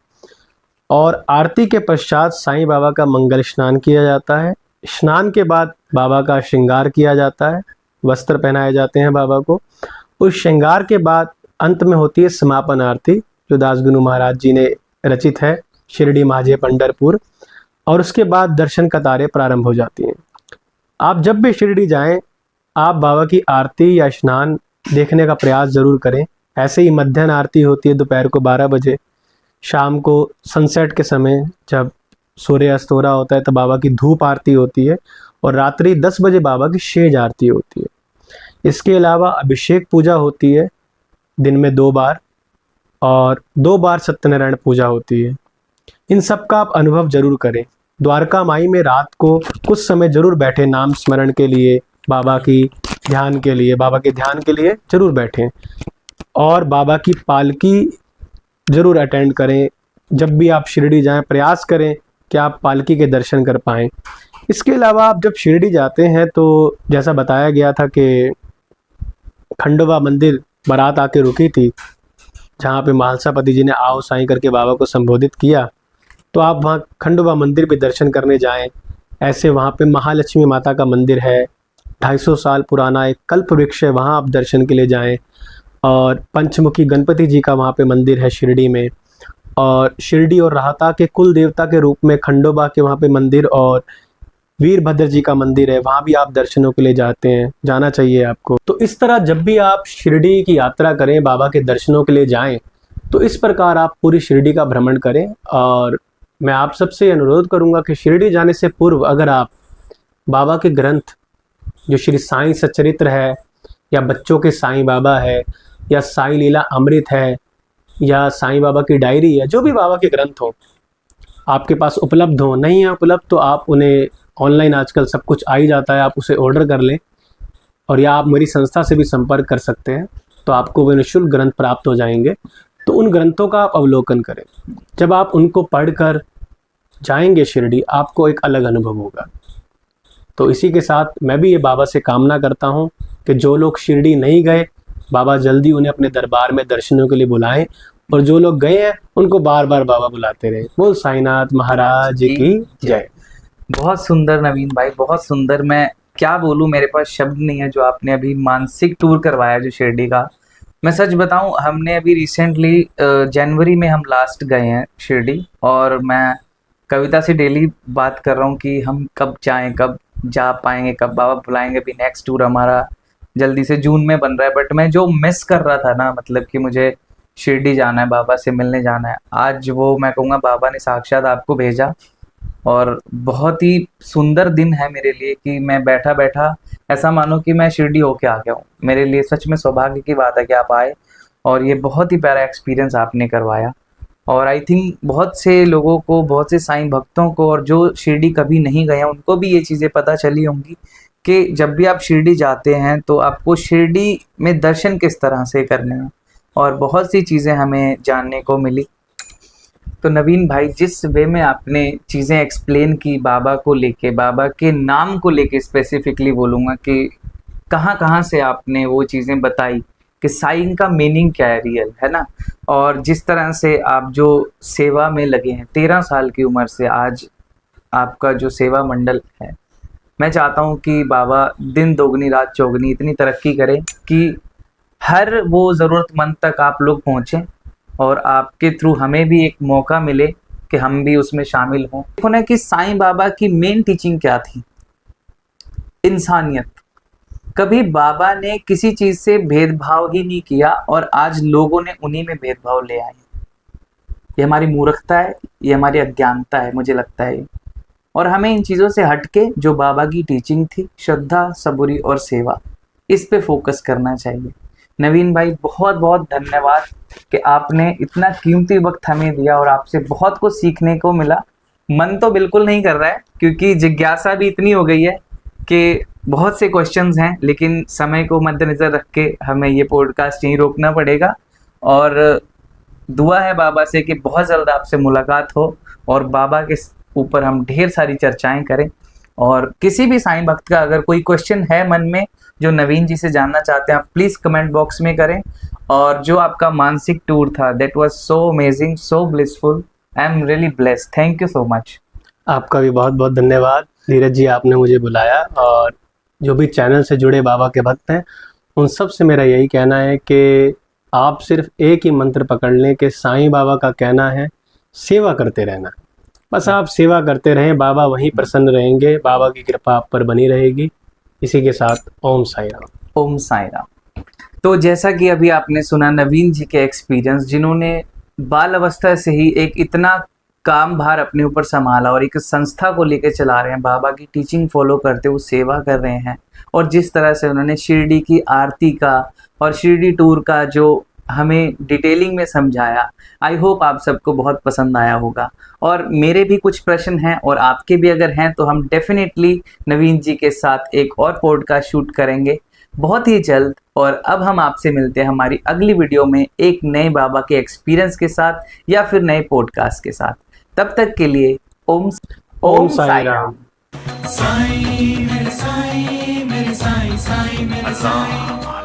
और आरती के पश्चात साईं बाबा का मंगल स्नान किया जाता है। स्नान के बाद बाबा का श्रृंगार किया जाता है, वस्त्र पहनाए जाते हैं बाबा को। उस श्रृंगार के बाद अंत में होती है समापन आरती, जो दासगुरु महाराज जी ने रचित है, शिरडी माझे पंढरपुर। और उसके बाद दर्शन कतारें प्रारंभ हो जाती हैं। आप जब भी शिरडी जाएं, आप बाबा की आरती या स्नान देखने का प्रयास ज़रूर करें। ऐसे ही मध्याह्न आरती होती है दोपहर को 12 बजे। शाम को सनसेट के समय जब सूर्य अस्त हो रहा होता है तो बाबा की धूप आरती होती है। और रात्रि 10 बजे बाबा की शेज आरती होती है। इसके अलावा अभिषेक पूजा होती है दिन में 2 बार, और 2 बार सत्यनारायण पूजा होती है। इन सब का आप अनुभव जरूर करें। द्वारका माई में रात को कुछ समय जरूर बैठे, नाम स्मरण के लिए, बाबा की ध्यान के लिए, बाबा के ध्यान के लिए जरूर बैठें। और बाबा की पालकी ज़रूर अटेंड करें। जब भी आप शिरडी जाएं, प्रयास करें कि आप पालकी के दर्शन कर पाएँ। इसके अलावा आप जब शिरडी जाते हैं तो जैसा बताया गया था कि खंडोबा मंदिर बारात आके रुकी थी, जहाँ पे महालसापति जी ने आओ साईं करके बाबा को संबोधित किया। तो आप वहाँ खंडोबा मंदिर भी दर्शन करने जाएं। ऐसे वहाँ पे महालक्ष्मी माता का मंदिर है, 250 साल पुराना एक कल्प वृक्ष है, वहाँ आप दर्शन के लिए जाएं। और पंचमुखी गणपति जी का वहाँ पे मंदिर है शिरडी में। और शिरडी और राहता के कुल देवता के रूप में खंडोबा के वहाँ पे मंदिर और वीरभद्र जी का मंदिर है, वहाँ भी आप दर्शनों के लिए जाते हैं, जाना चाहिए आपको। तो इस तरह जब भी आप शिरडी की यात्रा करें, बाबा के दर्शनों के लिए जाएं, तो इस प्रकार आप पूरी शिरडी का भ्रमण करें। और मैं आप सबसे अनुरोध करूंगा कि शिरडी जाने से पूर्व अगर आप बाबा के ग्रंथ, जो श्री साईं सच्चरित्र है, या बच्चों के साईं बाबा है, या साईं लीला अमृत है, या साईं बाबा की डायरी है, जो भी बाबा के ग्रंथ हो आपके पास उपलब्ध हो, नहीं है उपलब्ध तो आप उन्हें ऑनलाइन आजकल सब कुछ आ ही जाता है, आप उसे ऑर्डर कर लें। और या आप मेरी संस्था से भी संपर्क कर सकते हैं, तो आपको वे निःशुल्क ग्रंथ प्राप्त हो जाएंगे। तो उन ग्रंथों का आप अवलोकन करें। जब आप उनको पढ़कर जाएंगे शिरडी, आपको एक अलग अनुभव होगा। तो इसी के साथ मैं भी ये बाबा से कामना करता हूँ कि जो लोग शिरडी नहीं गए, बाबा जल्दी उन्हें अपने दरबार में दर्शनों के लिए बुलाएं, और जो लोग गए हैं उनको बार बार बाबा बुलाते रहे। बोल साईनाथ महाराज की जय। बहुत सुंदर नवीन भाई, बहुत सुंदर। मैं क्या बोलूं, मेरे पास शब्द नहीं है। जो आपने अभी मानसिक टूर करवाया जो शिरडी का, मैं सच बताऊं, हमने अभी रिसेंटली जनवरी में हम लास्ट गए हैं शिरडी, और मैं कविता से डेली बात कर रहा हूं कि हम कब जाएं, कब जा पाएंगे, कब बाबा बुलाएंगे। अभी नेक्स्ट टूर हमारा जल्दी से जून में बन रहा है। बट मैं जो मिस कर रहा था ना, मतलब कि मुझे शिरडी जाना है, बाबा से मिलने जाना है, आज वो मैं कहूँगा बाबा ने साक्षात आपको भेजा। और बहुत ही सुंदर दिन है मेरे लिए कि मैं बैठा बैठा ऐसा मानो कि मैं शिरडी होके आ गया हूँ। मेरे लिए सच में सौभाग्य की बात है कि आप आए, और ये बहुत ही प्यारा एक्सपीरियंस आपने करवाया। और आई थिंक बहुत से लोगों को, बहुत से साईं भक्तों को, और जो शिरडी कभी नहीं गए हैं उनको भी ये चीज़ें पता चली होंगी कि जब भी आप शिरडी जाते हैं तो आपको शिरडी में दर्शन किस तरह से करने हैं, और बहुत सी चीज़ें हमें जानने को मिली। तो नवीन भाई, जिस वे में आपने चीज़ें एक्सप्लेन की बाबा को लेके, बाबा के नाम को लेके स्पेसिफिकली बोलूँगा कि कहाँ कहाँ से आपने वो चीज़ें बताई कि साईं का मीनिंग क्या है, रियल है ना। और जिस तरह से आप जो सेवा में लगे हैं 13 साल की उम्र से आज आपका जो सेवा मंडल है, मैं चाहता हूँ कि बाबा दिन दोगुनी रात चौगुनी इतनी तरक्की करें कि हर वो ज़रूरतमंद तक आप लोग पहुँचें, और आपके थ्रू हमें भी एक मौका मिले कि हम भी उसमें शामिल हों। देखो ना कि साईं बाबा की मेन टीचिंग क्या थी, इंसानियत। कभी बाबा ने किसी चीज़ से भेदभाव ही नहीं किया, और आज लोगों ने उन्हीं में भेदभाव ले आए। ये हमारी मूर्खता है, ये हमारी अज्ञानता है, मुझे लगता है। और हमें इन चीज़ों से हटके जो बाबा की टीचिंग थी, श्रद्धा, सबूरी और सेवा, इस पे फोकस करना चाहिए। नवीन भाई, बहुत बहुत धन्यवाद कि आपने इतना कीमती वक्त हमें दिया, और आपसे बहुत कुछ सीखने को मिला। मन तो बिल्कुल नहीं कर रहा है, क्योंकि जिज्ञासा भी इतनी हो गई है कि बहुत से क्वेश्चंस हैं, लेकिन समय को मद्देनज़र रख के हमें ये पॉडकास्ट यहीं रोकना पड़ेगा। और दुआ है बाबा से कि बहुत जल्द आपसे मुलाकात हो, और बाबा के ऊपर हम ढेर सारी चर्चाएं करें। और किसी भी साईं भक्त का अगर कोई क्वेश्चन है मन में जो नवीन जी से जानना चाहते हैं, आप प्लीज़ कमेंट बॉक्स में करें। और जो आपका मानसिक टूर था, that was so amazing, so blissful. I am really blessed, thank you so much. आपका भी बहुत बहुत धन्यवाद धीरज जी, आपने मुझे बुलाया। और जो भी चैनल से जुड़े बाबा के भक्त हैं, उन सब से मेरा यही कहना है कि आप सिर्फ एक ही मंत्र पकड़ लें कि साईं बाबा का कहना है सेवा करते रहना। बस आप सेवा करते रहें, बाबा वहीं प्रसन्न रहेंगे, बाबा की कृपा आप पर बनी रहेगी। इसी के साथ ओम साई राम। ओम साई राम। तो जैसा कि अभी आपने सुना नवीन जी के एक्सपीरियंस, जिन्होंने बाल अवस्था से ही एक इतना काम भार अपने ऊपर संभाला और एक संस्था को लेकर चला रहे हैं, बाबा की टीचिंग फॉलो करते हुए सेवा कर रहे हैं। और जिस तरह से उन्होंने शिरडी की आरती का और शिरडी टूर का जो हमें डिटेलिंग में समझाया, आई होप आप सबको बहुत पसंद आया होगा। और मेरे भी कुछ प्रश्न हैं, और आपके भी अगर हैं तो हम डेफिनेटली नवीन जी के साथ एक और पॉडकास्ट शूट करेंगे बहुत ही जल्द। और अब हम आपसे मिलते हैं हमारी अगली वीडियो में एक नए बाबा के एक्सपीरियंस के साथ या फिर नए पॉडकास्ट के साथ। तब तक के लिए ओम साई राम। साईं मेरे साईं मेरे साईं साईं मेरे साईं।